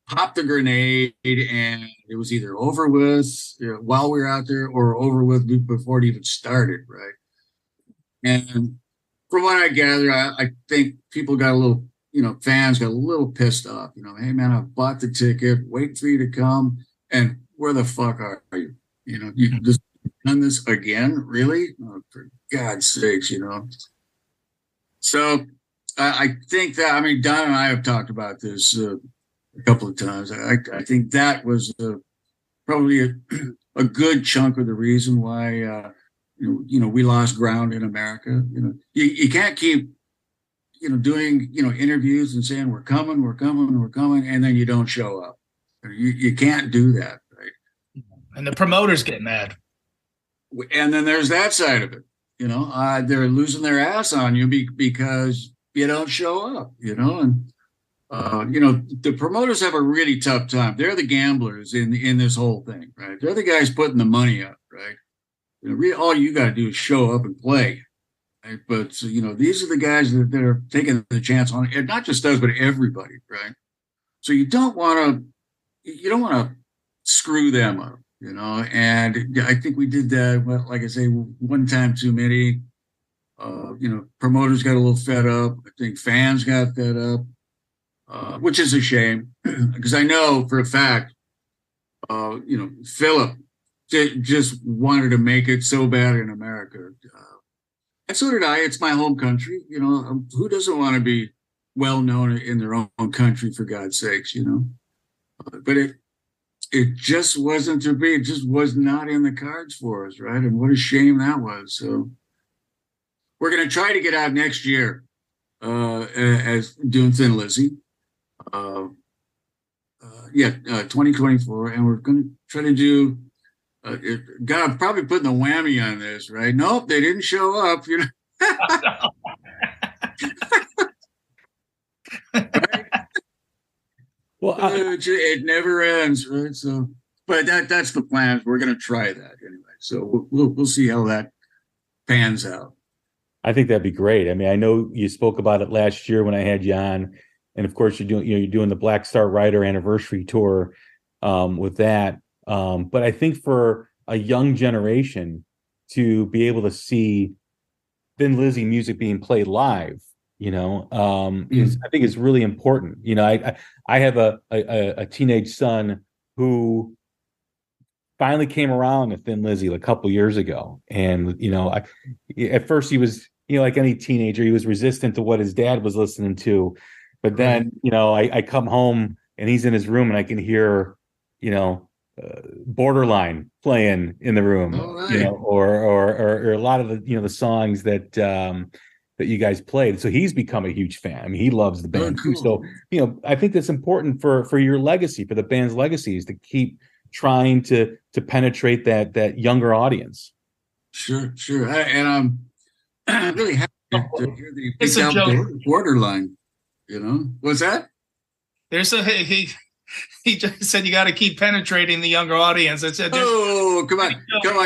pop the grenade and it was either over with while we were out there or over with before it even started, right? And from what I gather, I think people got a little, fans got a little pissed off. Hey, man, I bought the ticket, wait for you to come, and where the fuck are you? You just done this again? Really? Oh, for God's sakes, So I think that, Don and I have talked about this a couple of times. I think that was probably a good chunk of the reason why we lost ground in America. You can't keep doing interviews and saying we're coming, and then you don't show up. You can't do that, right? And the promoters get mad. And then there's that side of it. They're losing their ass on you because you don't show up. And the promoters have a really tough time. They're the gamblers in this whole thing, right? They're the guys putting the money up, right? All you got to do is show up and play. Right? But these are the guys that are taking the chance on it. Not just us, but everybody, right? So you don't want to screw them up, And I think we did that. Well, like I say, one time too many. Promoters got a little fed up. I think fans got fed up, which is a shame because I know for a fact, Philip just wanted to make it so bad in America. And so did I. It's my home country. Who doesn't want to be well known in their own country, for God's sakes, But it just wasn't to be. It just was not in the cards for us, right? And what a shame that was. So we're going to try to get out next year as doing Thin Lizzy. 2024. And we're going to try to do God, I'm probably putting the whammy on this, right? Nope, they didn't show up. Right? Well, it never ends, right? So, but that's the plan. We're going to try that anyway. So we'll see how that pans out. I think that'd be great. I mean, I know you spoke about it last year when I had you on, and of course you're doing the Black Star Rider anniversary tour with that. But I think for a young generation to be able to see Thin Lizzy music being played live, I think is really important. I have a teenage son who finally came around to Thin Lizzy a couple years ago, and at first he was like any teenager, he was resistant to what his dad was listening to, but then I come home and he's in his room and I can hear Borderline playing in the room, or a lot of the songs that you guys played. So he's become a huge fan. I mean, he loves the band too. So I think that's important for your legacy, for the band's legacy, is to keep trying to penetrate that younger audience. Sure. And I'm really happy to hear that he picked out Borderline. What's that? There's he just said you got to keep penetrating the younger audience. I said, come on, get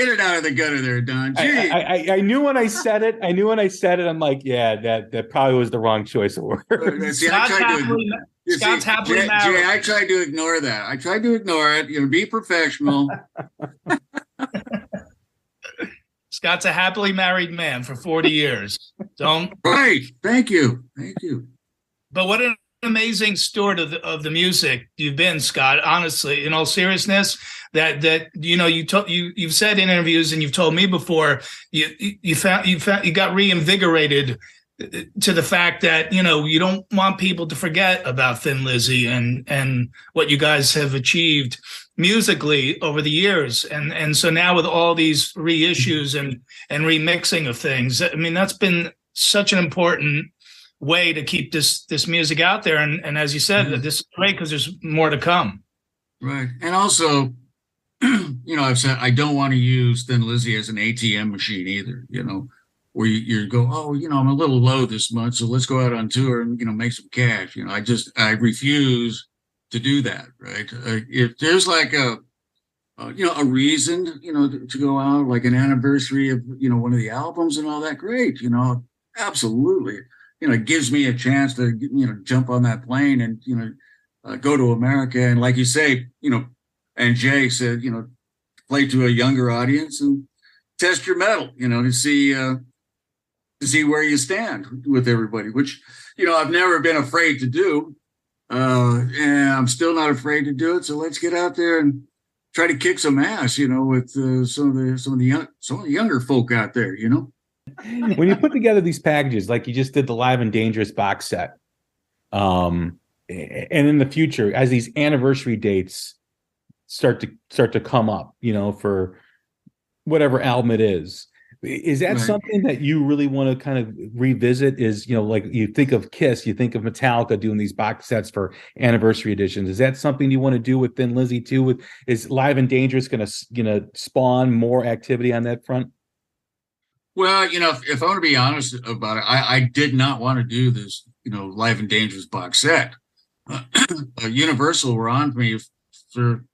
it out of the gutter there, Don. Gee. I knew when I said it. I'm like, yeah, that probably was the wrong choice of words. Scott's happily married. Jay, I tried to ignore that. I tried to ignore it. Be professional. Scott's a happily married man for 40 years. Right. Thank you. But what an amazing steward of the music you've been, Scott. Honestly, in all seriousness, that you've said in interviews and you've told me before, you got reinvigorated to the fact that you don't want people to forget about Thin Lizzy and what you guys have achieved musically over the years, and so now with all these reissues and remixing of things, I mean, that's been such an important way to keep this music out there, and as you said, this is great because there's more to come. Right. And also, I've said I don't want to use Thin Lizzy as an ATM machine either, where you go, I'm a little low this month, so let's go out on tour and make some cash. I refuse to do that. Right. If there's like a reason, to go out, like an anniversary of, one of the albums and all that, great, absolutely. It gives me a chance to, jump on that plane and, go to America. And like you say, and Jay said, play to a younger audience and test your mettle, to see where you stand with everybody, which, I've never been afraid to do. And I'm still not afraid to do it. So let's get out there and try to kick some ass, with some of the younger folk out there, When you put together these packages, like you just did the Live and Dangerous box set, and in the future, as these anniversary dates start to come up, for whatever album it is. Is that something that you really want to kind of revisit? Is, like you think of Kiss, you think of Metallica doing these box sets for anniversary editions. Is that something you want to do with Thin Lizzy too? Is Live and Dangerous going to spawn more activity on that front? Well, if I want to be honest about it, I did not want to do this, Live and Dangerous box set. Universal were on me for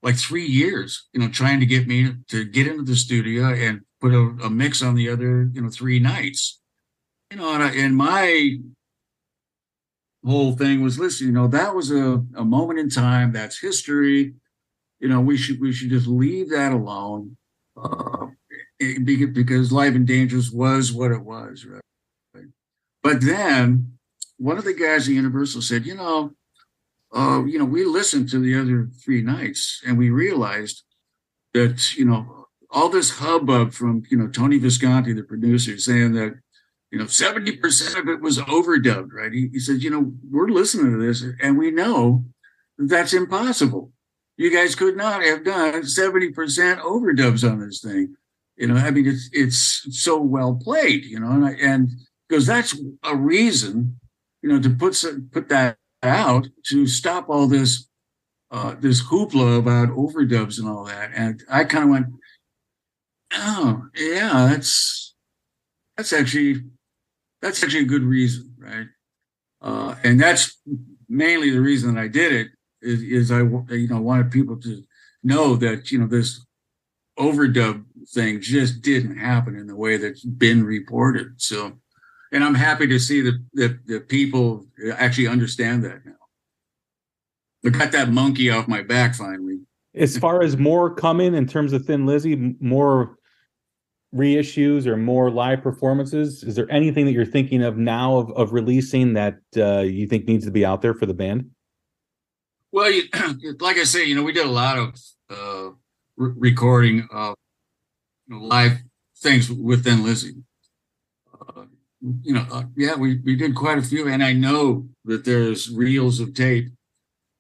like 3 years, trying to get me to get into the studio and put a mix on the other, 3 nights. And my whole thing was, listen, that was a moment in time. That's history. We should just leave that alone. Because Live and Dangerous was what it was, right? But then one of the guys at Universal said, we listened to the other 3 nights and we realized that, all this hubbub from, Tony Visconti, the producer, saying that, 70% of it was overdubbed, right? He said, we're listening to this and we know that's impossible. You guys could not have done 70% overdubs on this thing. It's so well played, and because that's a reason, to put that out, to stop all this hoopla about overdubs and all that. And I kind of went, oh yeah, that's actually a good reason, right? And that's mainly the reason that I did it is I wanted people to know that this overdub thing just didn't happen in the way that's been reported. So, and I'm happy to see that people actually understand that now. They got that monkey off my back finally. As far as more coming in terms of Thin Lizzy, more reissues or more live performances, is there anything that you're thinking of now of releasing that you think needs to be out there for the band? Well, like I say, we did a lot of recording of live things with Thin Lizzy. We did quite a few, and I know that there's reels of tape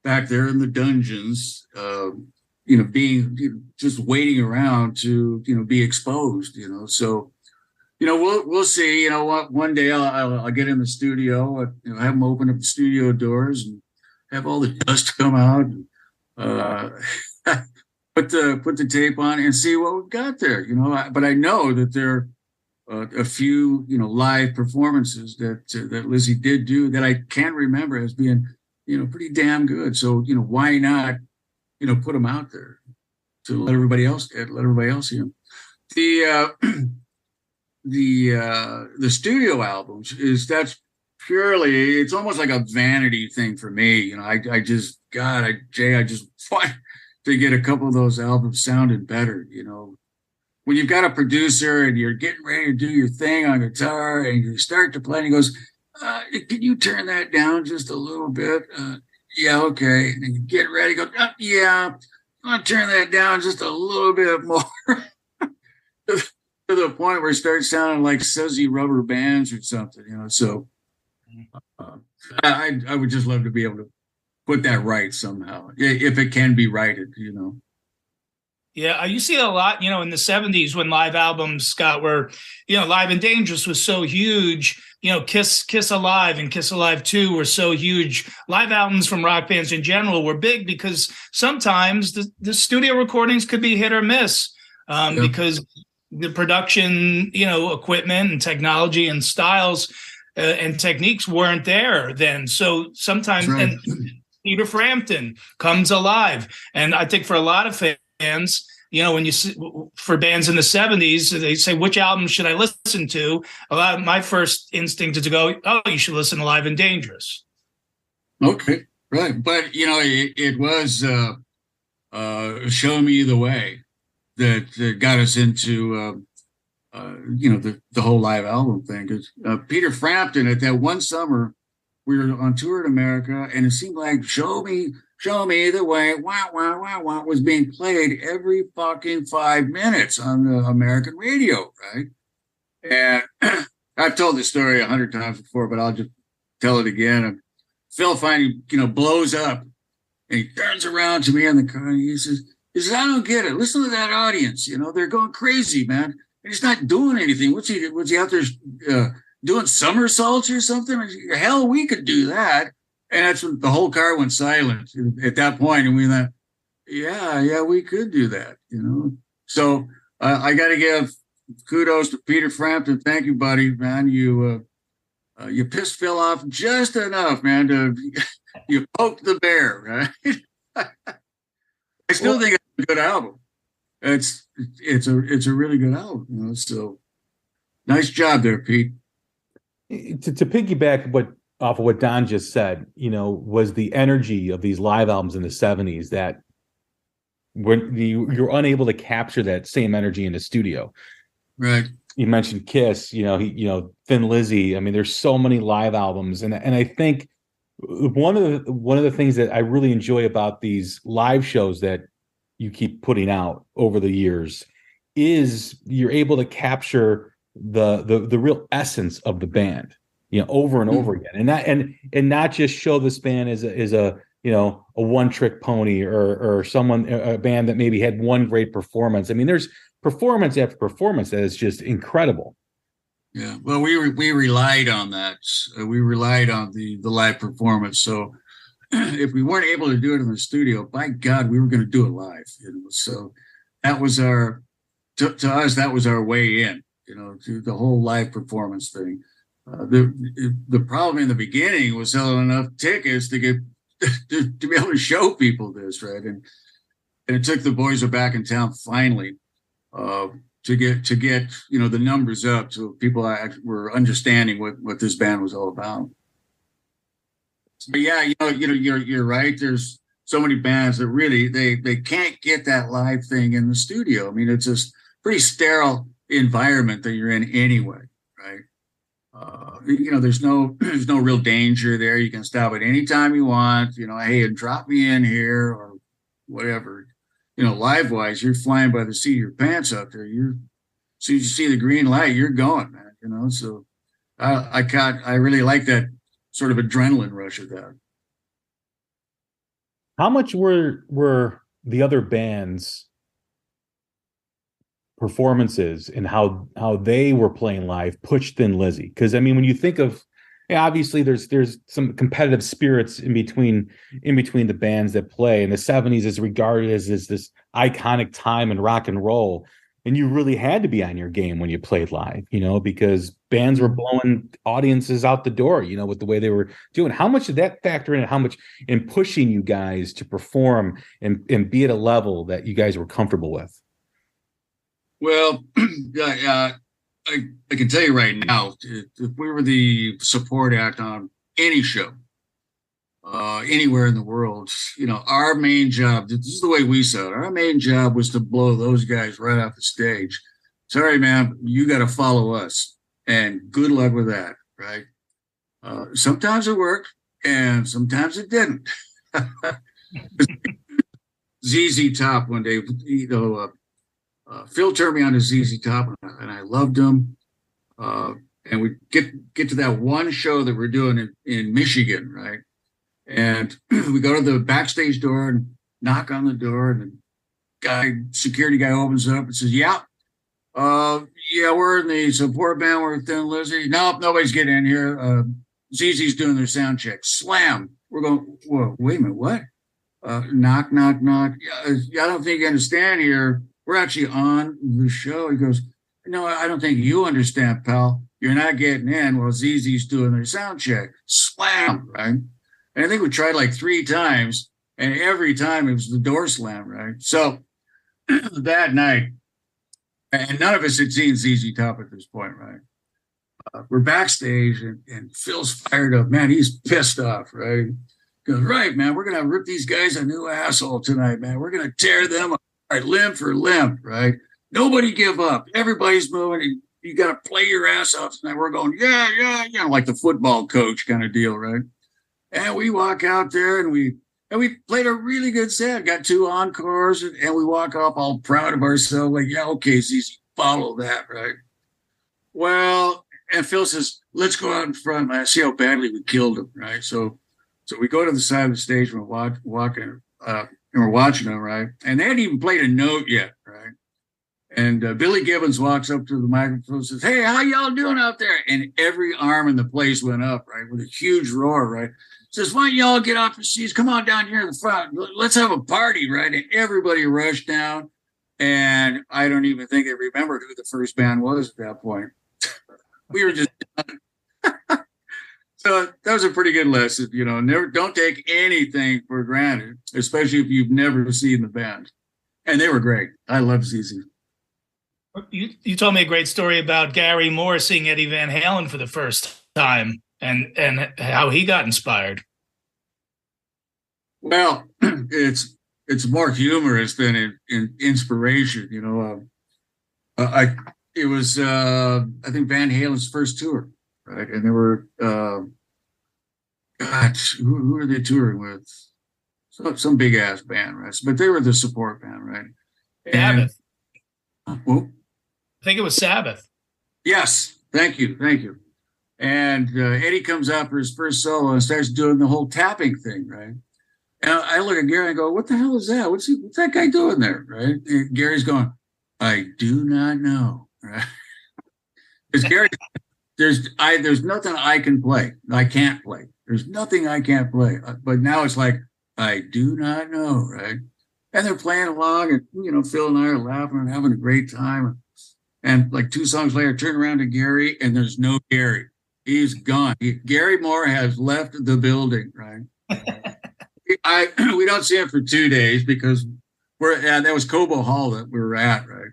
back there in the dungeons, being just waiting around to be exposed. So we'll see. One day I'll get in the studio, have them open up the studio doors and have all the dust come out. Put the tape on and see what we've got there, But I know that there are a few, live performances that Lizzy did do that I can remember as being, pretty damn good. So, why not, put them out there to let everybody else hear them. The studio albums that's purely, it's almost like a vanity thing for me. I just want to get a couple of those albums sounding better, When you've got a producer and you're getting ready to do your thing on guitar and you start to play and he goes, can you turn that down just a little bit? Yeah, okay. And you get ready, go, yeah, I'll turn that down just a little bit more. To the point where it starts sounding like Suzy Rubber Bands or something, So I would just love to be able to put that right somehow, if it can be righted, Yeah, you see a lot, in the 70s when live albums, Scott, were, Live and Dangerous was so huge. Kiss Alive and Kiss Alive 2 were so huge. Live albums from rock bands in general were big because sometimes the studio recordings could be hit or miss because the production, equipment and technology and styles and techniques weren't there then. So sometimes, and Peter Frampton comes alive. And I think for a lot of fans, when you for bands in the 70s, they say, which album should I listen to? My first instinct is to go, oh, you should listen to Live and Dangerous. Okay, right. But, it was Show Me the Way that got us into, the whole live album thing. Because Peter Frampton, at that one summer, we were on tour in America, and it seemed like Show Me the Way, wah, wah, wah, wah, was being played every fucking 5 minutes on the American radio, right? And I've told this story 100 times before, but I'll just tell it again. And Phil finally, blows up And he turns around to me in the car and he says, I don't get it. Listen to that audience. They're going crazy, man. And he's not doing anything. What's he out there doing somersaults or something? Hell, we could do that. And that's when the whole car went silent at that point. And we thought, yeah, we could do that, So I got to give kudos to Peter Frampton. Thank you, buddy, man. You pissed Phil off just enough, man, you poked the bear, right? I still think it's a good album. It's a really good album, So nice job there, Pete. To piggyback off of what Don just said, was the energy of these live albums in the 70s that when you're unable to capture that same energy in the studio. Right. You mentioned Kiss, Thin Lizzy. I mean, there's so many live albums, and I think one of the things that I really enjoy about these live shows that you keep putting out over the years is you're able to capture the real essence of the band, over and over again, and not just show this band as a one trick pony or a band that maybe had one great performance. I mean, there's performance after performance that is just incredible. Yeah, well, we relied on that. We relied on the live performance. So if we weren't able to do it in the studio, by God, we were going to do it live. So that was to us, that was our way in. To the whole live performance thing. The problem in the beginning was selling enough tickets to get to be able to show people this, right? And it took the boys are back in town finally to get the numbers up so people were understanding what this band was all about. But yeah, you're right. There's so many bands that really they can't get that live thing in the studio. I mean, it's just pretty sterile environment that you're in anyway, right? There's no real danger there. You can stop at any time you want. Hey, and drop me in here or whatever. Live wise, you're flying by the seat of your pants out there. As soon as you see the green light, you're going, man. So I really like that sort of adrenaline rush of that. How much were the other bands' performances and how they were playing live pushed Thin Lizzy? Because I mean, when you think of, obviously there's some competitive spirits in between the bands that play, and the 70s is regarded as this iconic time in rock and roll, and you really had to be on your game when you played live, because bands were blowing audiences out the door, with the way they were doing. How much did that factor in? How much in pushing you guys to perform and be at a level that you guys were comfortable with? Well, I can tell you right now, if we were the support act on any show, anywhere in the world, our main job, this is the way we saw it, our main job was to blow those guys right off the stage. Sorry, man, you got to follow us, and good luck with that, right? Sometimes it worked, and sometimes it didn't. ZZ Top one day, Phil turned me on to ZZ Top, and I loved him. And we get to that one show that we're doing in Michigan, right? And we go to the backstage door and knock on the door, and the security guy opens up and says, "Yeah, we're in the support band. We're Thin Lizzy. Nope, nobody's getting in here. ZZ's doing their sound check. Slam. We're going, whoa, wait a minute, what? Knock, knock, knock. I don't think you understand here. We're actually on the show." He goes, "No, I don't think you understand, pal. You're not getting in while ZZ's doing their sound check." Slam, right? And I think we tried like 3 times, and every time it was the door slam, right? So that night, and none of us had seen ZZ Top at this point, right? We're backstage, and Phil's fired up. Man, he's pissed off, right? He goes, "Right, man, we're going to rip these guys a new asshole tonight, man. We're going to tear them apart, limb for limb, right? Nobody give up. Everybody's moving. And you got to play your ass off tonight." We're going, yeah, like the football coach kind of deal, right? And we walk out there, and we played a really good set. Got 2 encores, and we walk off all proud of ourselves, like, yeah, okay, ZZ, follow that, right? Well, and Phil says, "Let's go out in front, man. See how badly we killed him," right? So So we go to the side of the stage and we're walking, and we're watching them, right? And they hadn't even played a note yet, right? And Billy Gibbons walks up to the microphone and says, "Hey, how y'all doing out there?" And every arm in the place went up, right, with a huge roar, right? Says, "Why don't y'all get off your seats? Come on down here in the front. Let's have a party," right? And everybody rushed down. And I don't even think they remembered who the first band was at that point. We were just so that was a pretty good lesson, don't take anything for granted, especially if you've never seen the band. And they were great. I love ZZ. You told me a great story about Gary Moore seeing Eddie Van Halen for the first time and how he got inspired. Well, it's more humorous than in inspiration, it was I think Van Halen's first tour, right? And there were who are they touring with? Some big ass band, right? But they were the support band, right? Sabbath. Well, I think it was Sabbath. Yes, thank you. And Eddie comes out for his first solo and starts doing the whole tapping thing, right? And I look at Gary and go, "What the hell is that? What's that guy doing there?" Right? And Gary's going, "I do not know." Right? Because Gary, there's nothing I can play. I can't play. There's nothing I can't play. But now it's like, I do not know, right? And they're playing along, and Phil and I are laughing and having a great time. And like 2 songs later, turn around to Gary, and there's no Gary. He's gone. Gary Moore has left the building, right? We don't see him for 2 days because that was Cobo Hall that we were at, right?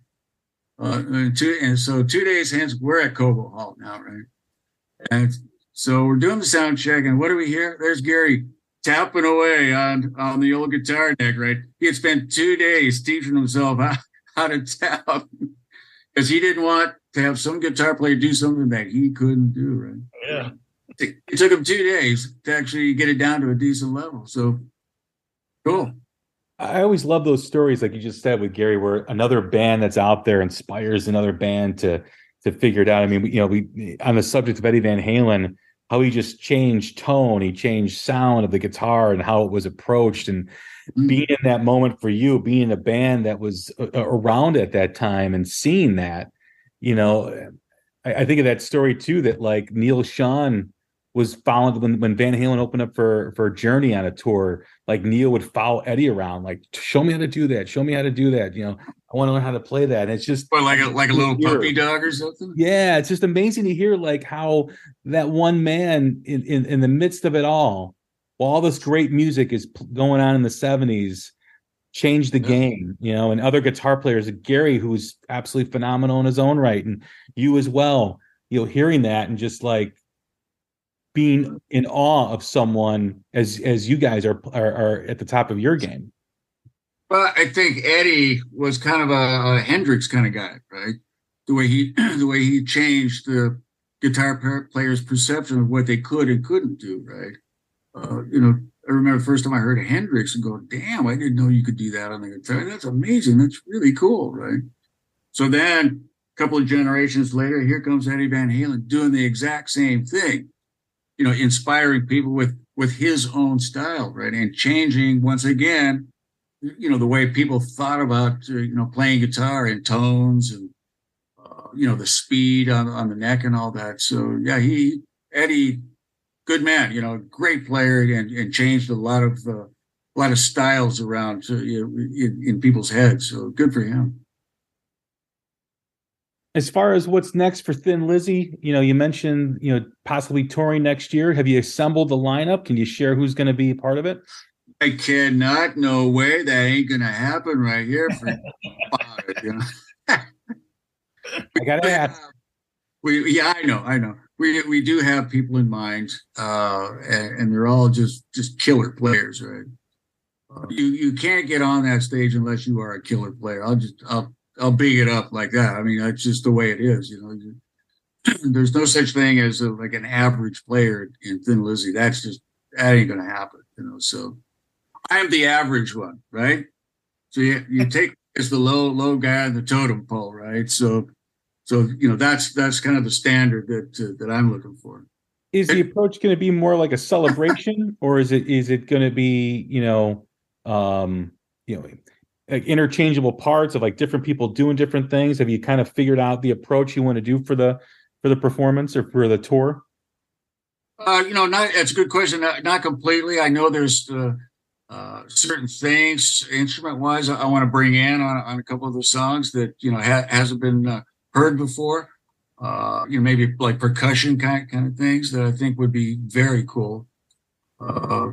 And so 2 days hence, we're at Cobo Hall now, right? And so we're doing the sound check, and what do we hear? There's Gary tapping away on the old guitar neck, right? He had spent 2 days teaching himself how to tap because he didn't want to have some guitar player do something that he couldn't do, right? Yeah. It took him 2 days to actually get it down to a decent level. So cool. I always love those stories, like you just said with Gary, where another band that's out there inspires another band to figure it out. I mean, we on the subject of Eddie Van Halen, how he just changed tone, he changed sound of the guitar and how it was approached, and being in that moment for you, being in a band that was around at that time and seeing that, I think of that story too, that like Neil Schon was following when Van Halen opened up for Journey on a tour. Like Neil would follow Eddie around, like, "Show me how to do that. Show me how to do that. I want to learn how to play that." And it's just like a little puppy dog or something. Yeah, it's just amazing to hear like how that one man in the midst of it all, while all this great music is going on in the 70s, changed the game. And other guitar players, like Gary, who's absolutely phenomenal in his own right, and you as well. Hearing that and just like being in awe of someone as you guys are at the top of your game. Well, I think Eddie was kind of a Hendrix kind of guy, right? The way he changed the guitar player's perception of what they could and couldn't do, right? I remember the first time I heard Hendrix and go, "Damn, I didn't know you could do that on the guitar. That's amazing. That's really cool," right? So then a couple of generations later, here comes Eddie Van Halen doing the exact same thing. Inspiring people with his own style, right? And changing, once again, the way people thought about, playing guitar and tones and, the speed on the neck and all that. So, yeah, Eddie, good man, great player and changed a lot of styles around in people's heads. So good for him. As far as what's next for Thin Lizzy, you mentioned, possibly touring next year. Have you assembled the lineup? Can you share who's going to be part of it? I cannot. No way. That ain't going to happen right here. I got to ask. I know. We do have people in mind, and they're all just killer players, right? You can't get on that stage unless you are a killer player. I'll big it up like that. I mean, that's just the way it is. There's no such thing as like an average player in Thin Lizzy. That ain't going to happen. So I am the average one, right? So you take as the low guy on the totem pole, right? So that's kind of the standard that I'm looking for. Is the approach going to be more like a celebration, or is it going to be, like interchangeable parts of like different people doing different things? Have you kind of figured out the approach you want to do for the performance or for the tour? That's a good question. Not completely. I know there's certain things instrument wise I want to bring in on a couple of the songs that hasn't been heard before. Maybe like percussion kind of things that I think would be very cool. I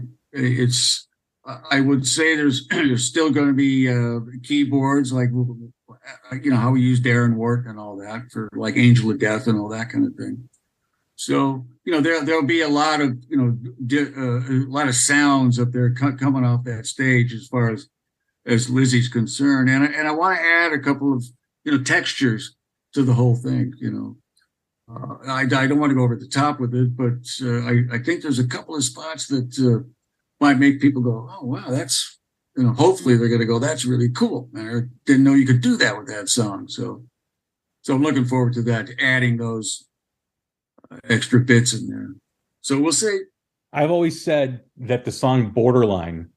would say there's still going to be keyboards, like how we use Darren Wart and all that for like Angel of Death and all that kind of thing. So there'll be a lot of a lot of sounds up there coming off that stage as far as Lizzy's concerned, and I want to add a couple of textures to the whole thing. I don't want to go over the top with it, but I think there's a couple of spots that might make people go, oh wow, that's hopefully they're going to go, that's really cool. I didn't know you could do that with that song. So I'm looking forward to that, adding those extra bits in there. So we'll see. I've always said that the song Borderline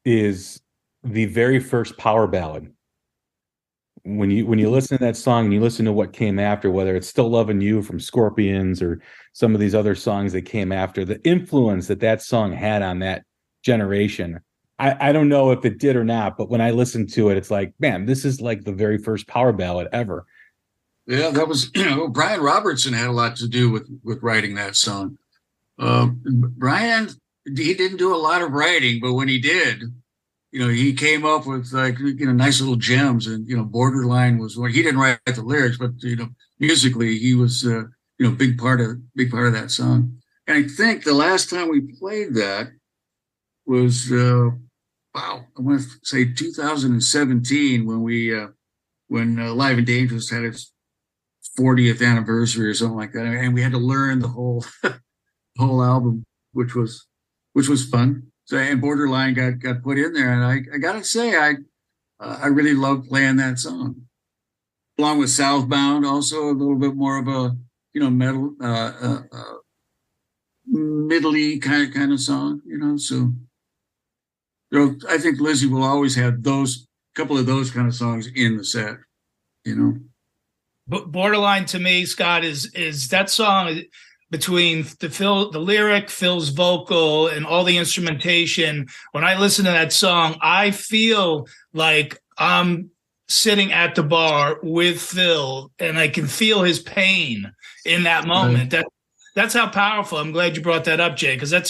is the very first power ballad. When you listen to that song and you listen to what came after, whether it's Still Loving You from Scorpions or some of these other songs that came after, the influence that song had on that generation, I don't know if it did or not, but when I listen to it, it's like, man, this is like the very first power ballad ever. Yeah, that was, Brian Robertson had a lot to do with writing that song. Brian, he didn't do a lot of writing, but when he did, he came up with like, nice little gems, and, Borderline was one. He didn't write the lyrics, but, musically he was, big part of that song. And I think the last time we played that was, I want to say 2017 when Live and Dangerous had its 40th anniversary or something like that, and we had to learn the whole album, which was fun. So, and Borderline got put in there, and I gotta say I really loved playing that song, along with Southbound, also a little bit more of a metal middly kind of song, So I think Lizzy will always have those couple of those kind of songs in the set, But Borderline to me, Scott, is that song between the lyric, Phil's vocal, and all the instrumentation. When I listen to that song, I feel like I'm sitting at the bar with Phil, and I can feel his pain in that moment. Right. That's how powerful. I'm glad you brought that up, Jay, because that's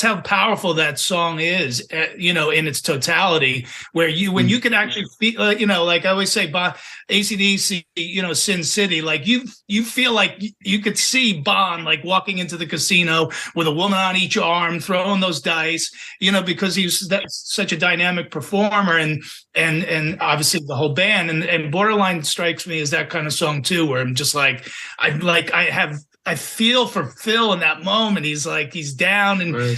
how powerful that song is, in its totality, where when you can actually feel, like I always say, AC/DC, Sin City, like you feel like you could see Bond, like walking into the casino with a woman on each arm, throwing those dice, because he's such a dynamic performer, and obviously the whole band, and Borderline strikes me as that kind of song too, where I'm just like, I feel for Phil in that moment. He's down, and right.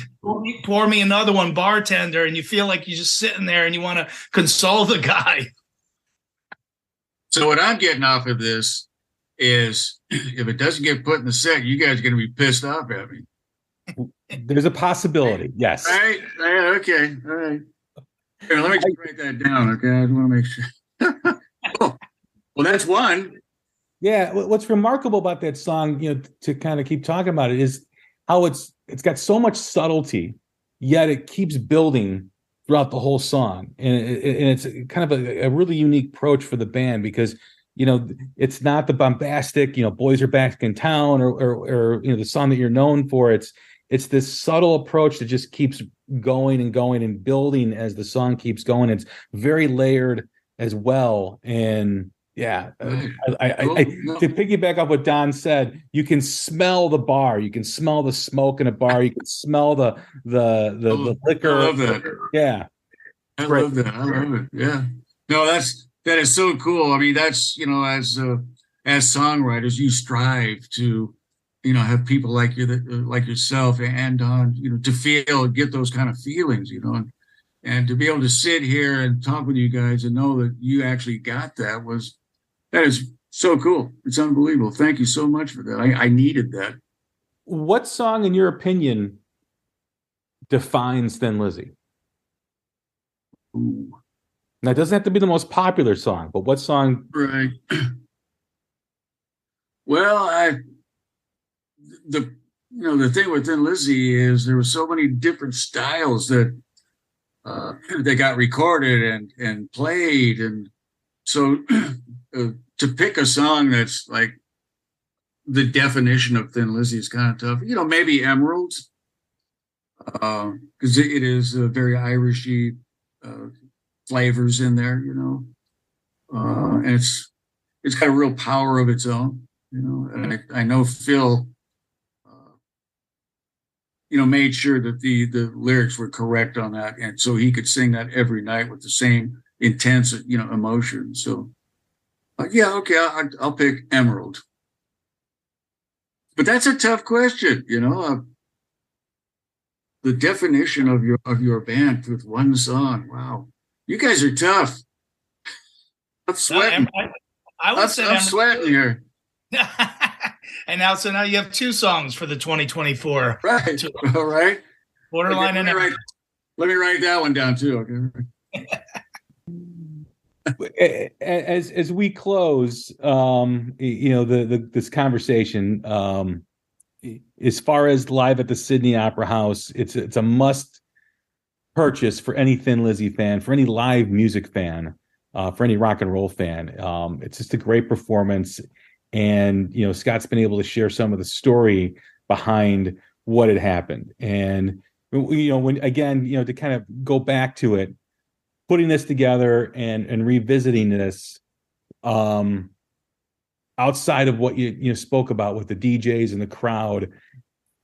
Pour me another one, bartender. And you feel like you're just sitting there and you want to console the guy. So what I'm getting off of this is, if it doesn't get put in the set, you guys are going to be pissed off at me. There's a possibility. Yes. All right. Okay. All right. Here, let me just write that down. Okay. I just want to make sure. Oh, well, that's one. Yeah, what's remarkable about that song, to kind of keep talking about it, is how it's got so much subtlety, yet it keeps building throughout the whole song, and it's kind of a really unique approach for the band, because it's not the bombastic, boys are back in town, or the song that you're known for. It's this subtle approach that just keeps going and going and building as the song keeps going. It's very layered as well, and yeah, to piggyback off what Don said, you can smell the bar, you can smell the smoke in a bar, you can smell the liquor. I love that. Yeah, I love that. I love it. Yeah, no, that is so cool. I mean, that's as songwriters, you strive to have people like you, like yourself, and to get those kind of feelings, and to be able to sit here and talk with you guys and know that you actually got that is so cool. It's unbelievable. Thank you so much for that. I needed that. What song, in your opinion, defines Thin Lizzy? Ooh. Now, it doesn't have to be the most popular song, but what song? Right. Well, the thing with Thin Lizzy is there were so many different styles that they got recorded and played, and so to pick a song that's like the definition of Thin Lizzy is kind of tough. Maybe Emeralds, because it is very Irishy flavors in there. And it's got a real power of its own. And I know Phil, made sure that the lyrics were correct on that, and so he could sing that every night with the same intense, emotion. So, yeah, okay, I'll pick Emerald. But that's a tough question, the definition of your band with one song. Wow, you guys are tough. I'm sweating. I'm sweating here. And now you have two songs for the 2024. Right. tour. All right. Borderline let me write that one down too. Okay. As we close, this conversation, as far as live at the Sydney Opera House, it's a must purchase for any Thin Lizzy fan, for any live music fan, for any rock and roll fan. It's just a great performance. And, Scott's been able to share some of the story behind what had happened. And, to kind of go back to it, putting this together and revisiting this, outside of what you spoke about with the DJs and the crowd,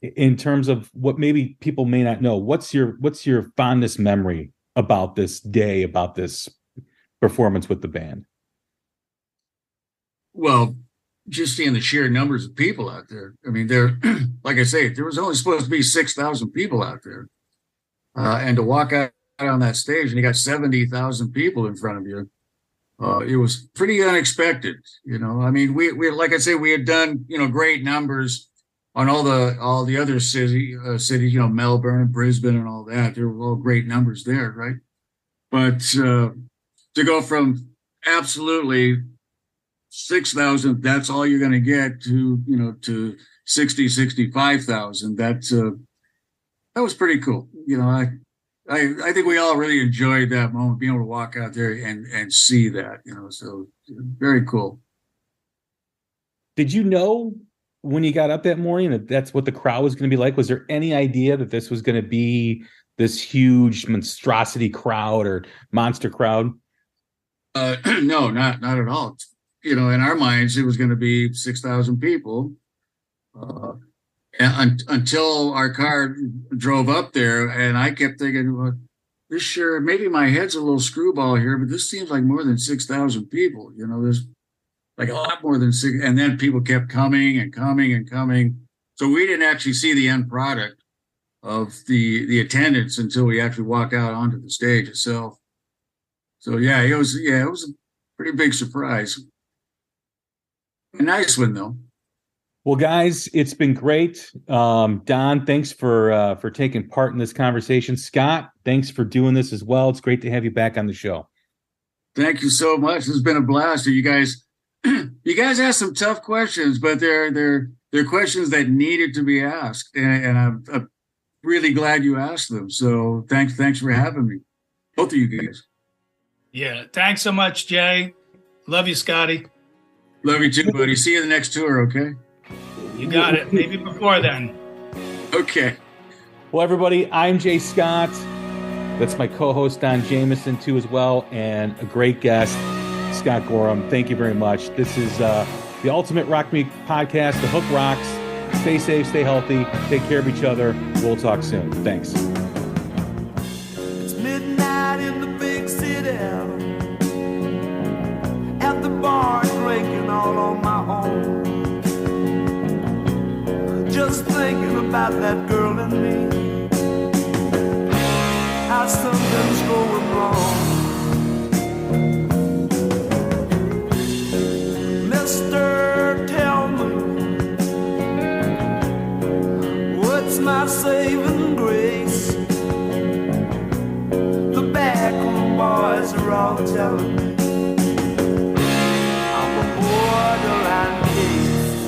in terms of what maybe people may not know, what's your fondest memory about this day, about this performance with the band? Well, just seeing the sheer numbers of people out there. I mean, there, like I say, there was only supposed to be 6,000 people out there. And to walk out on that stage and you got 70,000 people in front of you, it was pretty unexpected. I mean, we like I say, we had done, great numbers on all the other cities, Melbourne, Brisbane and all that. There were all great numbers there, right? But to go from absolutely 6,000, that's all you're going to get, to 65,000. That was pretty cool. I think we all really enjoyed that moment, being able to walk out there and see that, so very cool. Did you know when you got up that morning that that's what the crowd was going to be like? Was there any idea that this was going to be this huge monstrosity crowd or monster crowd? No, not at all. In our minds, it was going to be 6,000 people. And until our car drove up there, and I kept thinking, well, maybe my head's a little screwball here, but this seems like more than 6,000 people. There's like a lot more than 6. And then people kept coming and coming and coming. So we didn't actually see the end product of the attendance until we actually walked out onto the stage itself. So it was a pretty big surprise. A nice one, though. Well, guys, it's been great. Don, thanks for taking part in this conversation. Scott, thanks for doing this as well. It's great to have you back on the show. Thank you so much. It's been a blast. You guys asked some tough questions, but they're questions that needed to be asked, and I'm really glad you asked them. So thanks for having me, both of you guys. Yeah, thanks so much, Jay. Love you, Scotty. Love you too, buddy. See you the next tour, okay? You got it. Maybe before then. Okay. Well, everybody, I'm Jay Scott. That's my co-host, Don Jamieson, too, as well, and a great guest, Scott Gorham. Thank you very much. This is the Ultimate Rock Me Podcast, The Hook Rocks. Stay safe, stay healthy, take care of each other. We'll talk soon. Thanks. It's midnight in the big city, at the bar drinking all on my own. Just thinking about that girl and me, how something's going wrong. Mister, tell me, my saving grace. The backroom boys are all telling me I'm a borderline case.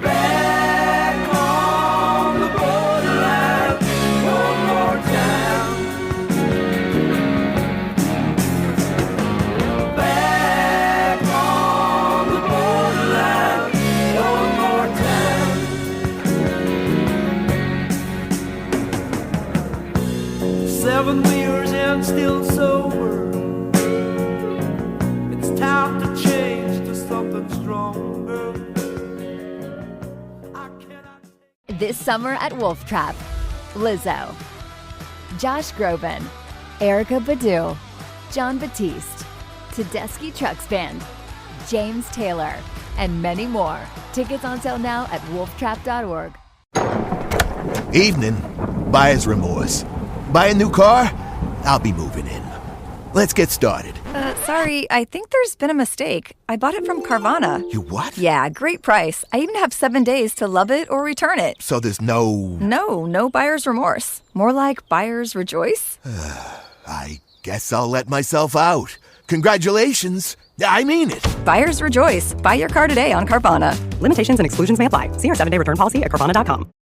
Back on the borderline one more time. Back on the borderline one more time. 7 years and still sober. It's time to change to something stronger. I cannot. This summer at Wolf Trap, Lizzo, Josh Groban, Erykah Badu, John Batiste, Tedeschi Trucks Band, James Taylor, and many more. Tickets on sale now at wolftrap.org. Evening. Buyer's remorse. Buy a new car? I'll be moving in. Let's get started. Sorry, I think there's been a mistake. I bought it from Carvana. You what? Yeah, great price. I even have 7 days to love it or return it. So there's no... No buyer's remorse. More like buyer's rejoice. I guess I'll let myself out. Congratulations. I mean it. Buyer's rejoice. Buy your car today on Carvana. Limitations and exclusions may apply. See our 7-day return policy at Carvana.com.